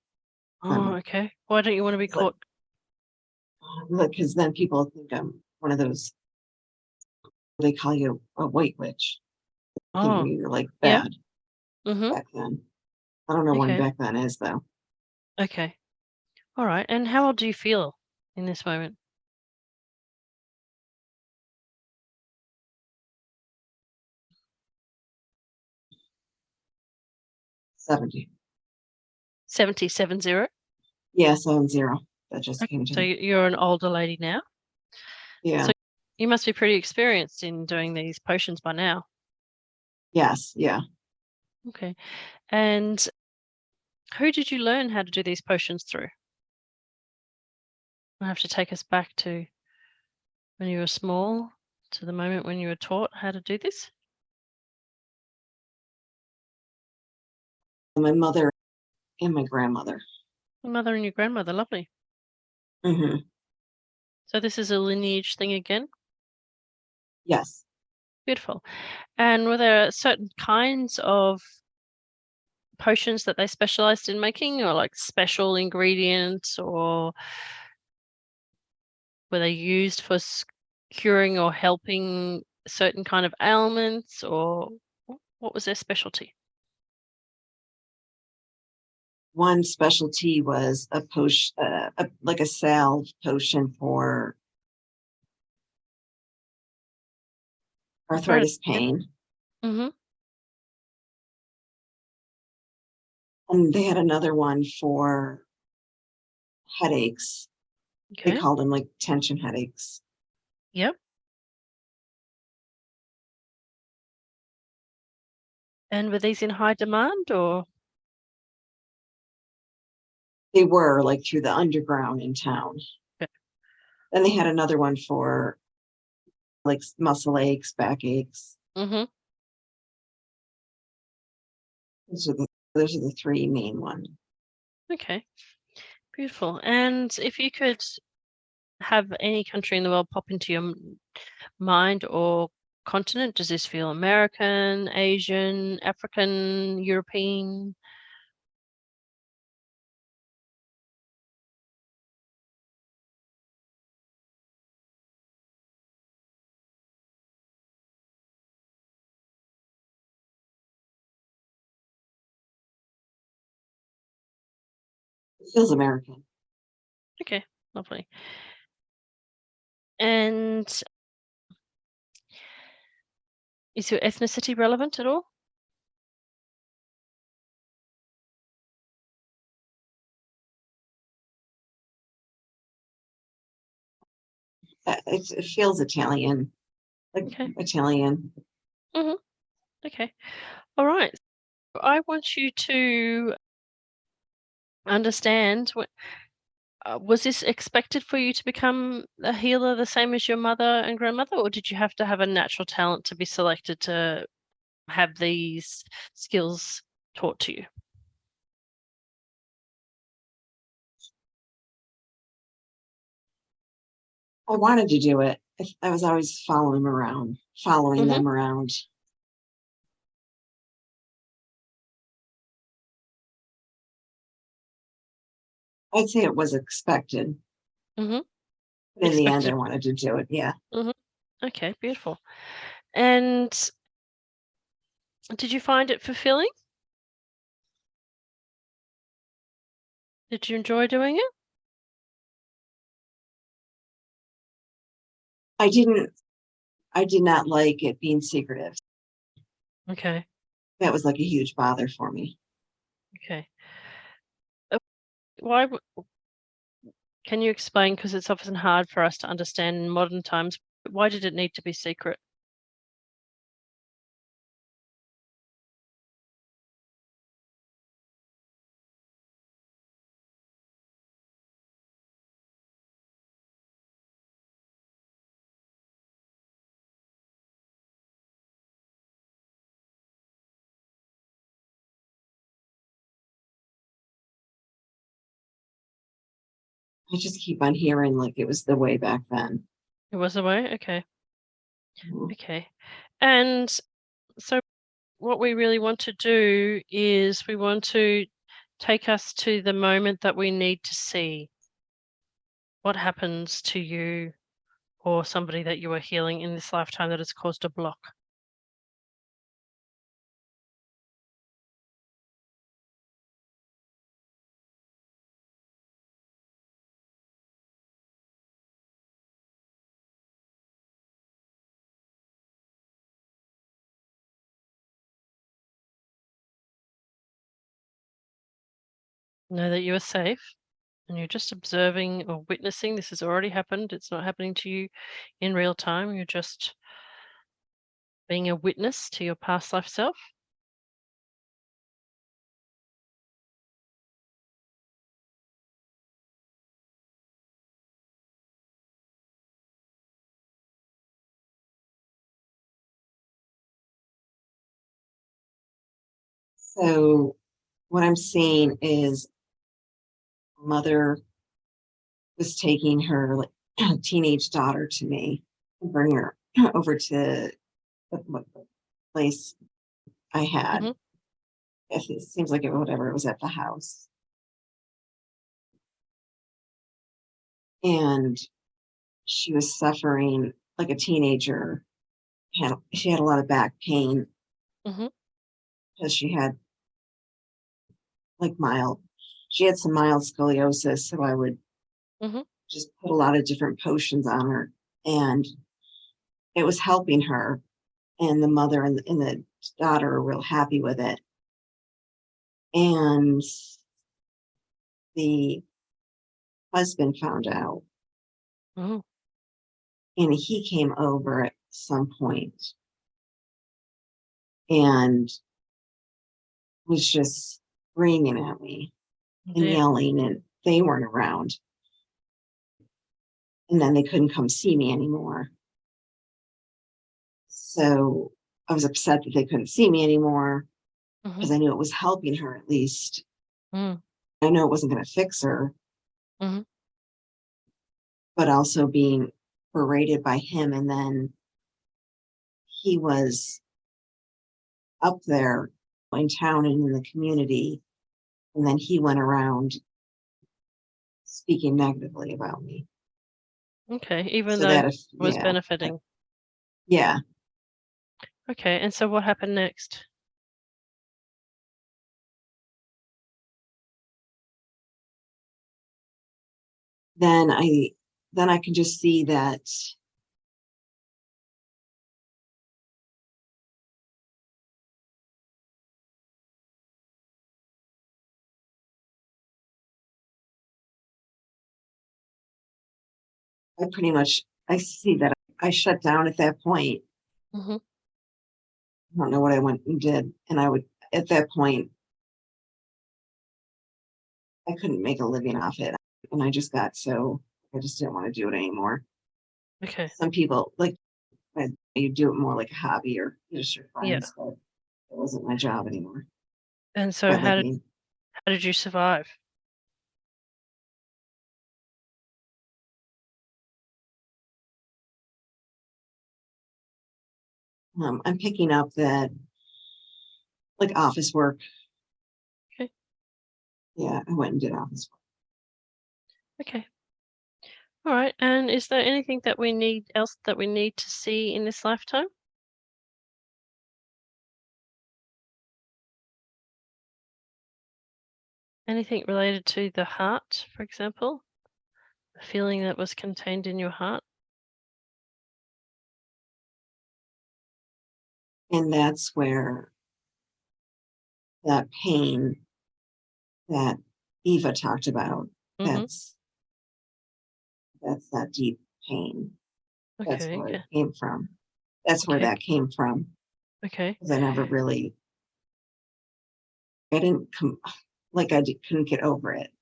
Oh, okay. Why don't you want to be caught? Because then people think I'm one of those, they call you a white witch. Oh, You're like yeah. bad Mm-hmm. back then. I don't know when Okay. back then is though. Okay. All right. And how old do you feel in this moment? 70. 70. Yeah, 70. That just Okay. came to So me. you're an older lady now. Yeah. So you must be pretty experienced in doing these potions by now. Yes. Yeah. Okay. And who did you learn how to do these potions through? I have to take us back to when you were small, to the moment when you were taught how to do this. My mother and my grandmother. Your mother and your grandmother, lovely. Hmm. So this is a lineage thing again. Yes. Beautiful. And were there certain kinds of potions that they specialized in making, or like special ingredients, or were they used for curing or helping certain kind of ailments, or what was their specialty? One specialty was a potion, like a salve potion for arthritis pain. Mm-hmm. And they had another one for headaches. They Okay. called them like tension headaches. Yep. And were these in high demand, or? They were like through the underground in town. Okay. Then they had another one for like muscle aches, back aches. Mm-hmm. Those are the three main ones. Okay. Beautiful. And if you could have any country in the world pop into your mind or continent, does this feel American, Asian, African, European? It feels American. Okay, lovely. And is your ethnicity relevant at all? It feels Italian, like Okay. Italian. Mm-hmm. Okay. All right. I want you to understand, was this expected for you to become a healer the same as your mother and grandmother, or did you have to have a natural talent to be selected to have these skills taught to you? I wanted to do it. I was always following Mm-hmm. them around. I'd say it was expected. Mm-hmm. But in the end, I Expected. wanted to do it. Yeah. Mm-hmm. Okay, beautiful. And did you find it fulfilling? Did you enjoy doing it? I did not like it being secretive. Okay. That was like a huge bother for me. Okay. Why can you explain, because it's often hard for us to understand in modern times, why did it need to be secret? I just keep on hearing like it was the way back then. It was a way? Okay. Mhm. Okay. And so what we really want to do is we want to take us to the moment that we need to see what happens to you or somebody that you are healing in this lifetime that has caused a block. Know that you are safe and you're just observing or witnessing. This has already happened. It's not happening to you in real time. You're just being a witness to your past life self. So what I'm seeing is mother was taking her teenage daughter to me and bring her over to the place I had. Mhm. It seems like whatever, it was at the house. And she was suffering like a teenager. She had a lot of back pain Mhm. because she had she had some mild scoliosis. So I would Mhm. just put a lot of different potions on her, and it was helping her. And the mother and the daughter are real happy with it. And the husband found out, Oh. and he came over at some point and was just screaming at me and Dear. yelling, and they weren't around. And then they couldn't come see me anymore. So I was upset that they couldn't see me anymore because Mhm. I knew it was helping her at least. Mm. I know it wasn't going to fix her, Mhm. but also being berated by him. And then he was up there in town and in the community. And then he went around speaking negatively about me. Okay. Even So though that, it was benefiting. yeah. Okay. And so what happened next? Then I can just see that I see that I shut down at that point. Mhm. I don't know what I went and did. And at that point, I couldn't make a living off it. And I just didn't want to do it anymore. Okay. Some people you do it more like a hobby or just your Yeah. friends, but it wasn't my job anymore. And so My how living. did you survive? I'm picking up that like office work. Okay. Yeah, I went and did office work. Okay. All right. And is there anything that we need to see in this lifetime? Anything related to the heart, for example? The feeling that was contained in your heart? And that's where that pain that Eva talked about, Mhm. that's that deep pain. That's Okay. where it Okay. came from. That's where Okay. that came from. Okay. Because I didn't come, couldn't get over it.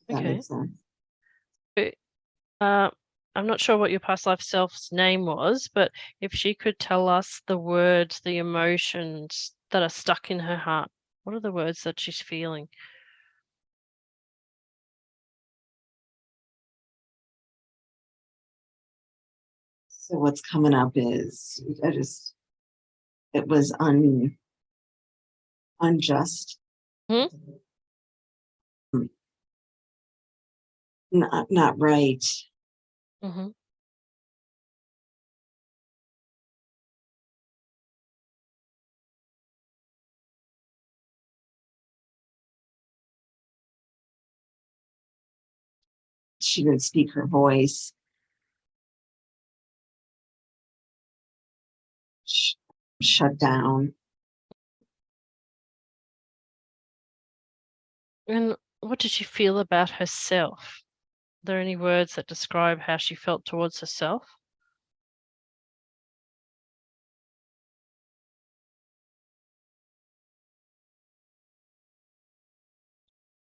If that Okay. makes sense. Uh, I'm not sure what your past life self's name was, but if she could tell us the words, the emotions that are stuck in her heart, what are the words that she's feeling? So what's coming up is it was unjust. Hmm? Not right. Mm-hmm. She didn't speak her voice. Shut down. And what did she feel about herself? Are there any words that describe how she felt towards herself?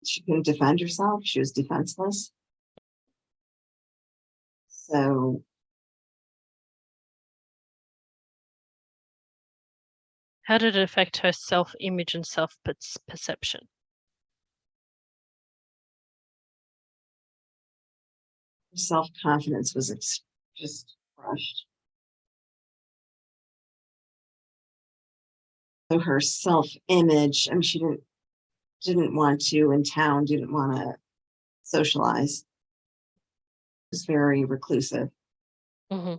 She couldn't defend herself. She was defenseless. So How did it affect her self-image and self-perception? self-confidence was just crushed. So her self-image, I mean, she didn't want to in town, didn't want to socialize. Was very reclusive. Mm-hmm.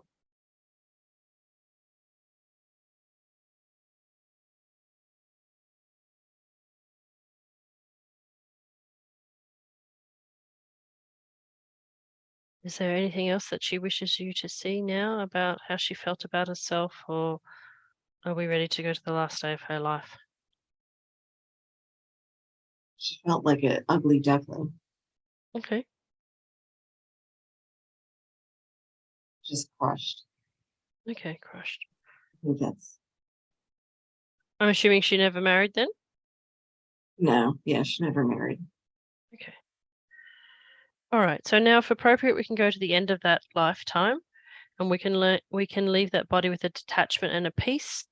Is there anything else that she wishes you to see now about how she felt about herself, or are we ready to go to the last day of her life? She felt like an ugly duckling, Okay. just crushed. Okay, crushed. I think that's I'm assuming she never married then? no, yeah, she never married. Okay. All right. So now, if appropriate, we can go to the end of that lifetime, and we can leave that body with a detachment and a peace,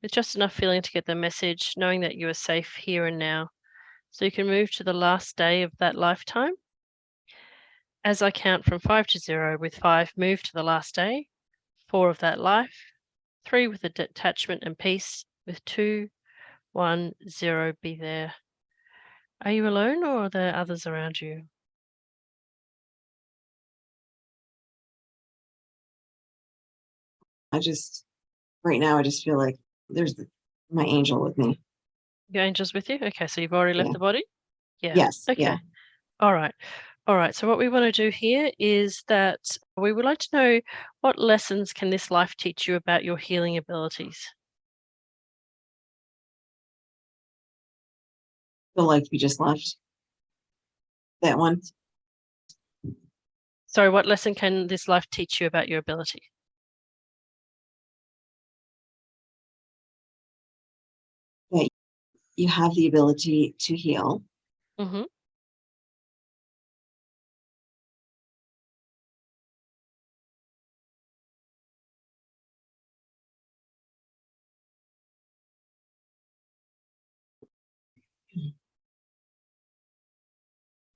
with just enough feeling to get the message, knowing that you are safe here and now. So you can move to the last day of that lifetime. As I count from 5 to 0, with 5, move to the last day, 4 of that life, 3 with a detachment and peace, with 2, 1, 0, be there. Are you alone, or are there others around you? Right now, I just feel like there's my angel with me. Your angel's with you? Okay, so you've already left Yeah. the body? Yeah. Yes. Okay. Yeah. All right. All right. So what we want to do here is that we would like to know, what lessons can this life teach you about your healing abilities? Feel like we just left that one. Sorry, what lesson can this life teach you about your ability? That you have the ability to heal. Mm-hmm.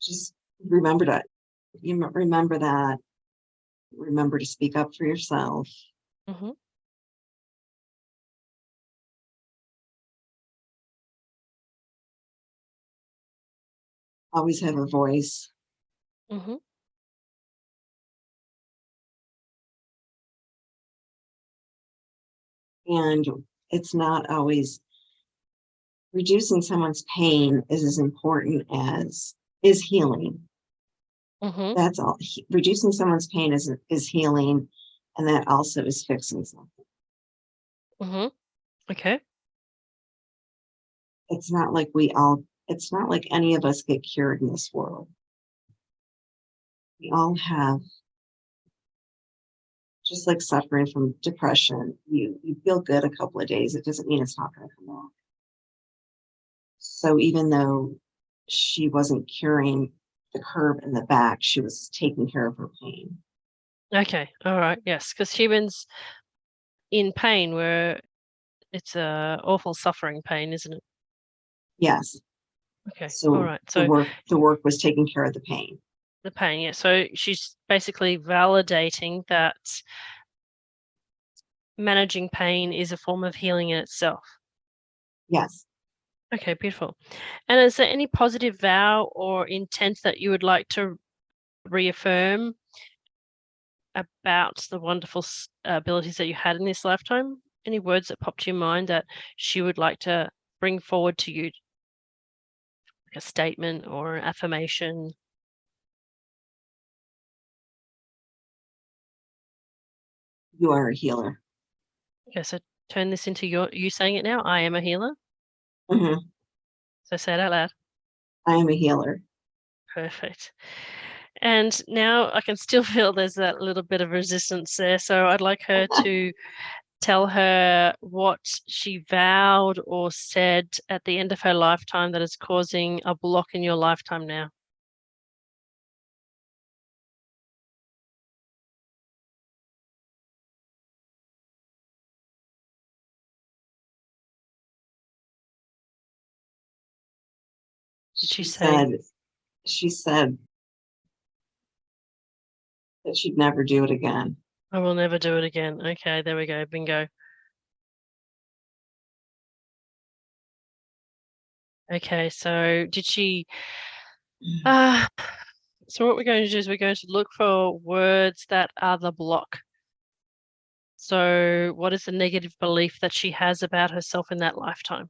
Just remember that. Remember that. Remember to speak up for yourself. Mm-hmm. Always have a voice. Mm-hmm. And it's not always reducing someone's pain is as important as is healing. Mm-hmm. That's all. Reducing someone's pain is healing, and that also is fixing something. Mm-hmm. Okay. It's not like any of us get cured in this world. We all have, just like suffering from depression, you feel good a couple of days. It doesn't mean it's not going to come back. So even though she wasn't curing the curve in the back, she was taking care of her pain. Okay. All right. Yes, because humans in pain, where it's a awful suffering pain, isn't it? Yes. Okay. All So right. So the work was taking care of the pain. the pain, yeah. So she's basically validating that managing pain is a form of healing in itself. Yes. Okay, beautiful. And is there any positive vow or intent that you would like to reaffirm about the wonderful abilities that you had in this lifetime? Any words that popped to your mind that she would like to bring forward to you, like a statement or an affirmation? You are a healer. Okay, so turn this into you saying it now. I am a healer. Hmm. So say it out loud. I am a healer. Perfect. And now I can still feel there's that little bit of resistance there. So I'd like her to tell her what she vowed or said at the end of her lifetime that is causing a block in your lifetime now. Did she say? She said, That she'd never do it again. I will never do it again. Okay, there we go. Bingo. Okay, so did she so what we're going to do is we're going to look for words that are the block. So what is the negative belief that she has about herself in that lifetime?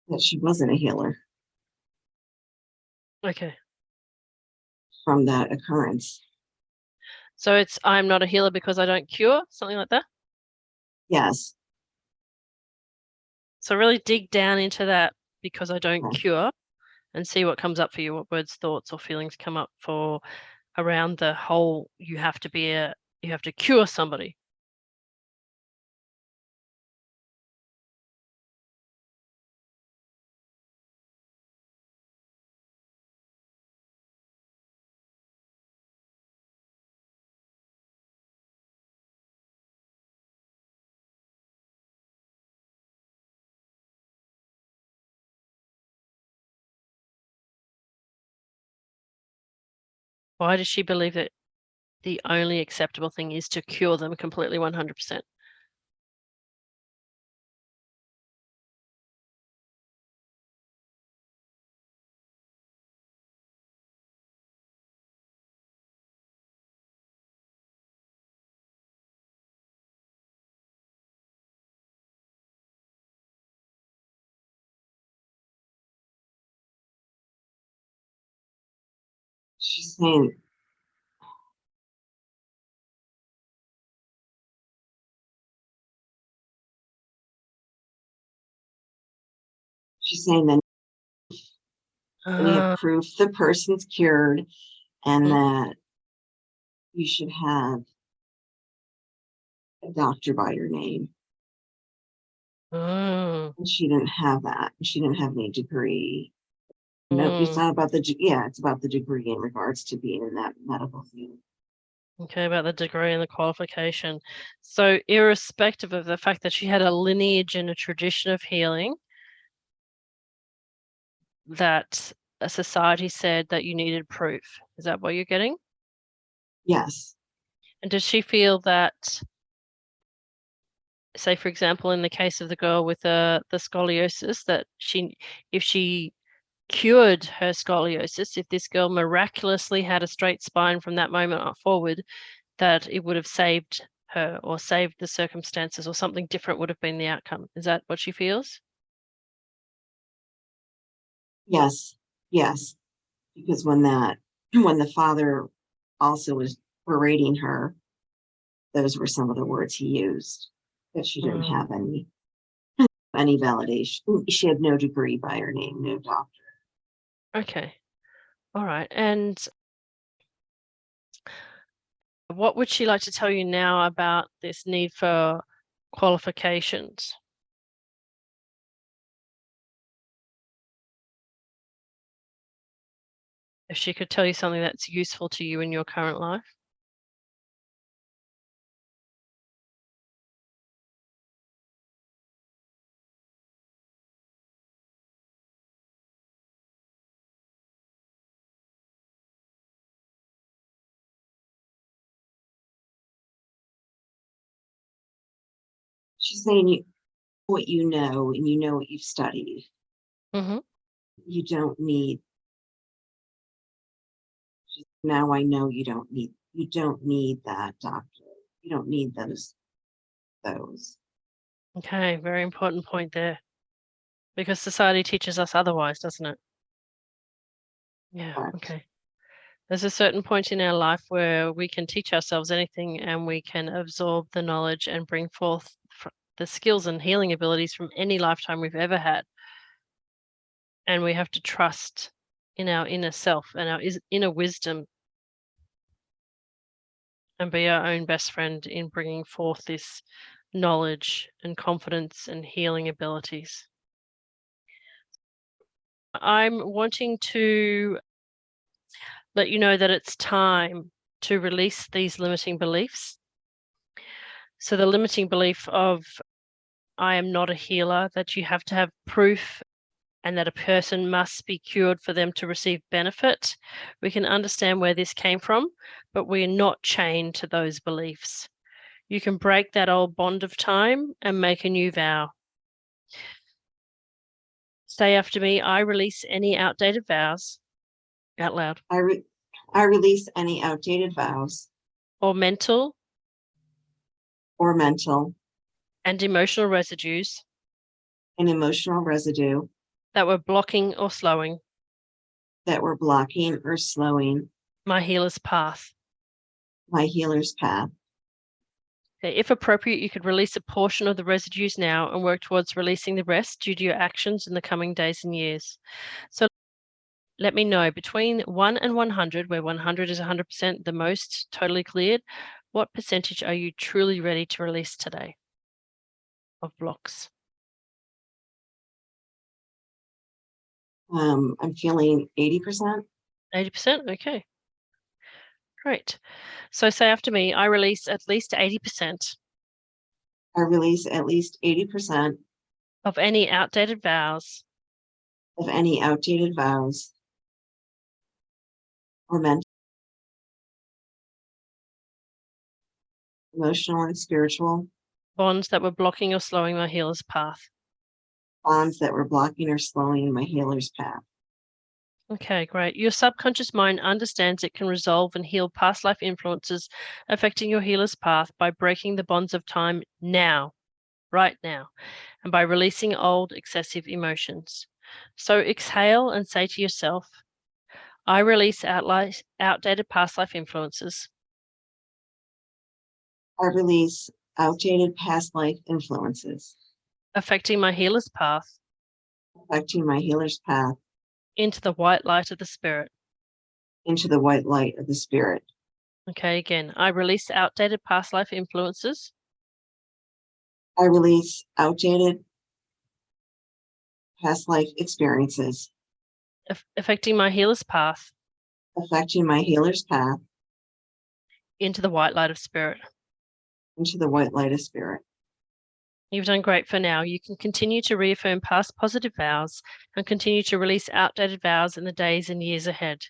That she wasn't a healer Okay. from that occurrence. So it's I'm not a healer because I don't cure, something like that? Yes. So really dig down into that because I don't Okay. cure and see what comes up for you, what words, thoughts, or feelings come up for around the whole you have to cure somebody. Why does she believe that the only acceptable thing is to cure them completely 100%? She's saying that we have proof the person's cured and that you should have a doctor by your name. And she didn't have that. She didn't have any degree. No, it's not about it's about the degree in regards to being in that medical field. Okay, about the degree and the qualification. So irrespective of the fact that she had a lineage and a tradition of healing, that a society said that you needed proof. Is that what you're getting? Yes. And does she feel that, say, for example, in the case of the girl with the scoliosis, that if she cured her scoliosis, if this girl miraculously had a straight spine from that moment forward, that it would have saved her or saved the circumstances or something different would have been the outcome? Is that what she feels? Yes. Yes. Because when the father also was berating her, those were some of the words he used, that she didn't have any validation. She had no degree by her name, no doctor. Okay. All right. And what would she like to tell you now about this need for qualifications? If she could tell you something that's useful to you in your current life? She's saying what you know, and you know what you've studied. Mm-hmm. You don't need. Now I know you don't need that doctor. You don't need those. Okay, very important point there. Because society teaches us otherwise, doesn't it? Yeah, Correct. okay. There's a certain point in our life where we can teach ourselves anything and we can absorb the knowledge and bring forth the skills and healing abilities from any lifetime we've ever had. And we have to trust in our inner self and our inner wisdom and be our own best friend in bringing forth this knowledge and confidence and healing abilities. I'm wanting to let you know that it's time to release these limiting beliefs. So the limiting belief of I am not a healer, that you have to have proof and that a person must be cured for them to receive benefit. We can understand where this came from, but we're not chained to those beliefs. You can break that old bond of time and make a new vow. Say after me, I release any outdated vows, out loud, I release any outdated vows or mental or mental and emotional residues and emotional residue that were blocking or slowing that were blocking or slowing my healer's path. my healer's path. Okay, if appropriate, you could release a portion of the residues now and work towards releasing the rest due to your actions in the coming days and years. So let me know between 1 and 100, where 100 is 100% the most totally cleared, what percentage are you truly ready to release today of blocks? I'm feeling 80%. 80%? Okay. Great. So say after me, I release at least 80% I release at least 80% of any outdated vows of any outdated vows or mental, emotional, and spiritual bonds that were blocking or slowing my healer's path. bonds that were blocking or slowing my healer's path. Okay, great. Your subconscious mind understands it can resolve and heal past life influences affecting your healer's path by breaking the bonds of time now, right now, and by releasing old excessive emotions. So exhale and say to yourself, I release outdated past life influences I release outdated past life influences affecting my healer's path affecting my healer's path into the white light of the spirit. into the white light of the spirit. Okay, again, I release outdated past life influences I release outdated past life experiences affecting my healer's path affecting my healer's path into the white light of spirit. into the white light of spirit. You've done great for now. You can continue to reaffirm past positive vows and continue to release outdated vows in the days and years ahead.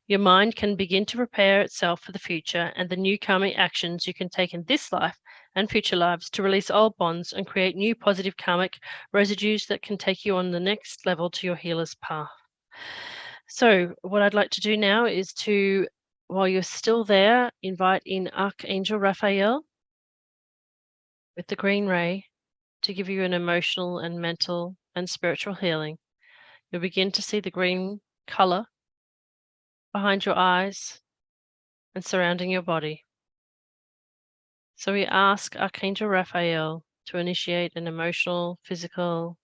Your mind can begin to prepare itself for the future and the new karmic actions you can take in this life and future lives to release old bonds and create new positive karmic residues that can take you on the next level to your healer's path. So, what I'd like to do now is to, while you're still there, invite in Archangel Raphael with the green ray to give you an emotional and mental and spiritual healing. You'll begin to see the green color behind your eyes and surrounding your body. So we ask Archangel Raphael to initiate an emotional, physical,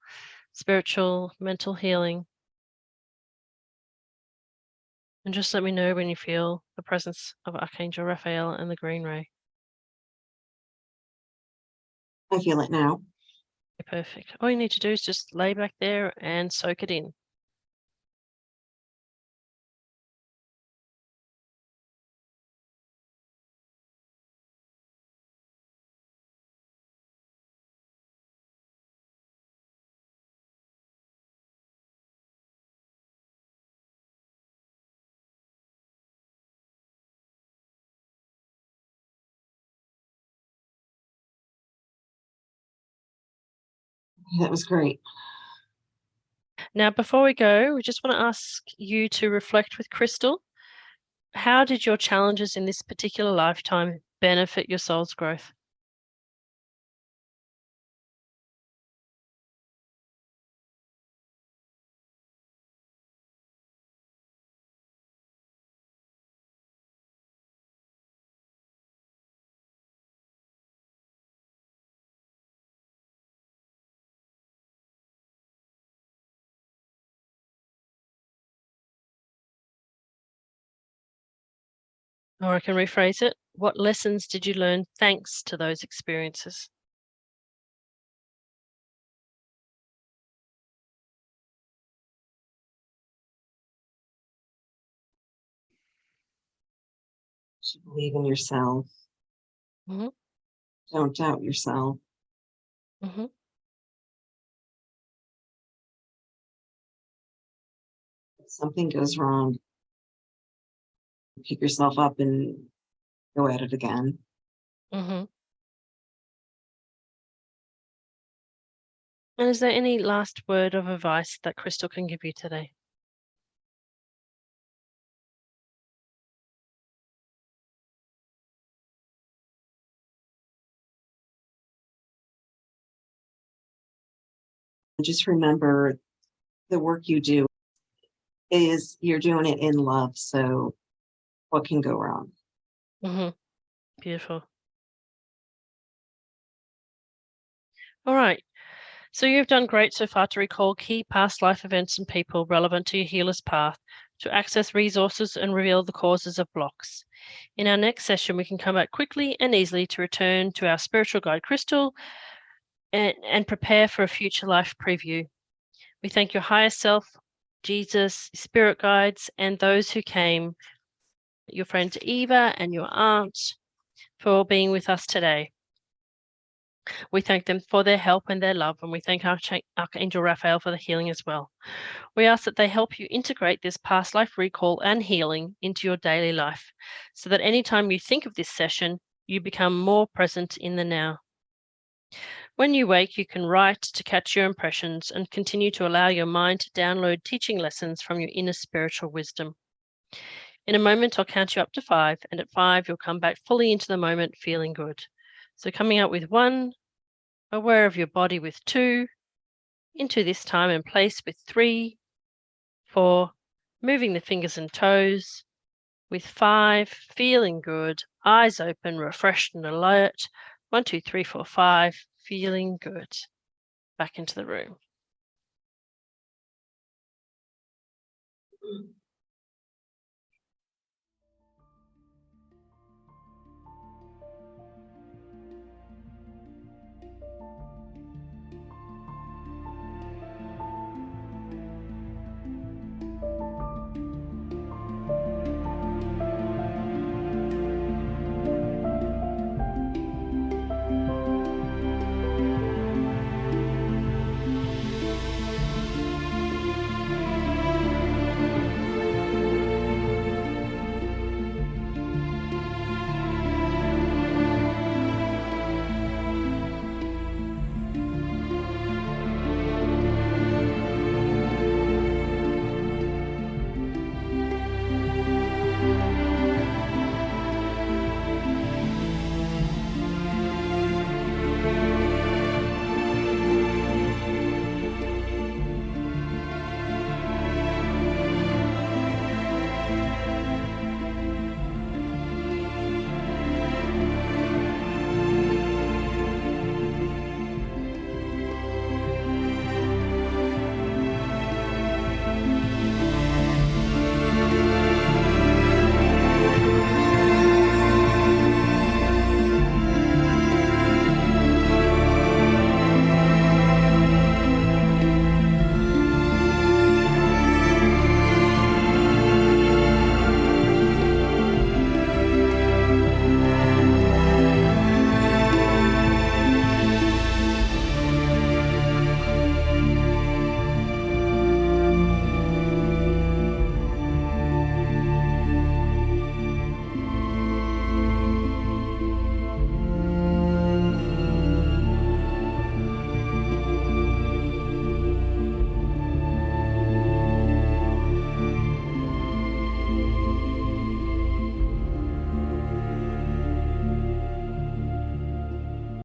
spiritual, mental healing. And just let me know when you feel the presence of Archangel Raphael and the green ray. I feel it now. Perfect. All you need to do is just lay back there and soak it in. That was great. Now, before we go, we just want to ask you to reflect with Crystal. How did your challenges in this particular lifetime benefit your soul's growth? Or I can rephrase it. What lessons did you learn thanks to those experiences? You should believe in yourself. Mhm. Don't doubt yourself. Mm-hmm. If something goes wrong, pick yourself up and go at it again. Mm-hmm. And is there any last word of advice that Crystal can give you today? Just remember the work you do is you're doing it in love. So what can go wrong? Mm-hmm. Beautiful. All right. So you've done great so far to recall key past life events and people relevant to your healer's path, to access resources and reveal the causes of blocks. In our next session, we can come back quickly and easily to return to our spiritual guide Crystal and prepare for a future life preview. We thank your higher self, Jesus, spirit guides, and those who came, your friends Eva and your aunt, for being with us today. We thank them for their help and their love, and we thank Archangel Raphael for the healing as well. We ask that they help you integrate this past life recall and healing into your daily life, so that anytime you think of this session, you become more present in the now. When you wake, you can write to catch your impressions and continue to allow your mind to download teaching lessons from your inner spiritual wisdom. In a moment, I'll count you up to 5, and at 5, you'll come back fully into the moment, feeling good. So coming out with 1, aware of your body with 2, into this time and place with 3, 4, moving the fingers and toes, with 5, feeling good, eyes open, refreshed and alert, 1, 2, 3, 4, 5, feeling good. Back into the room.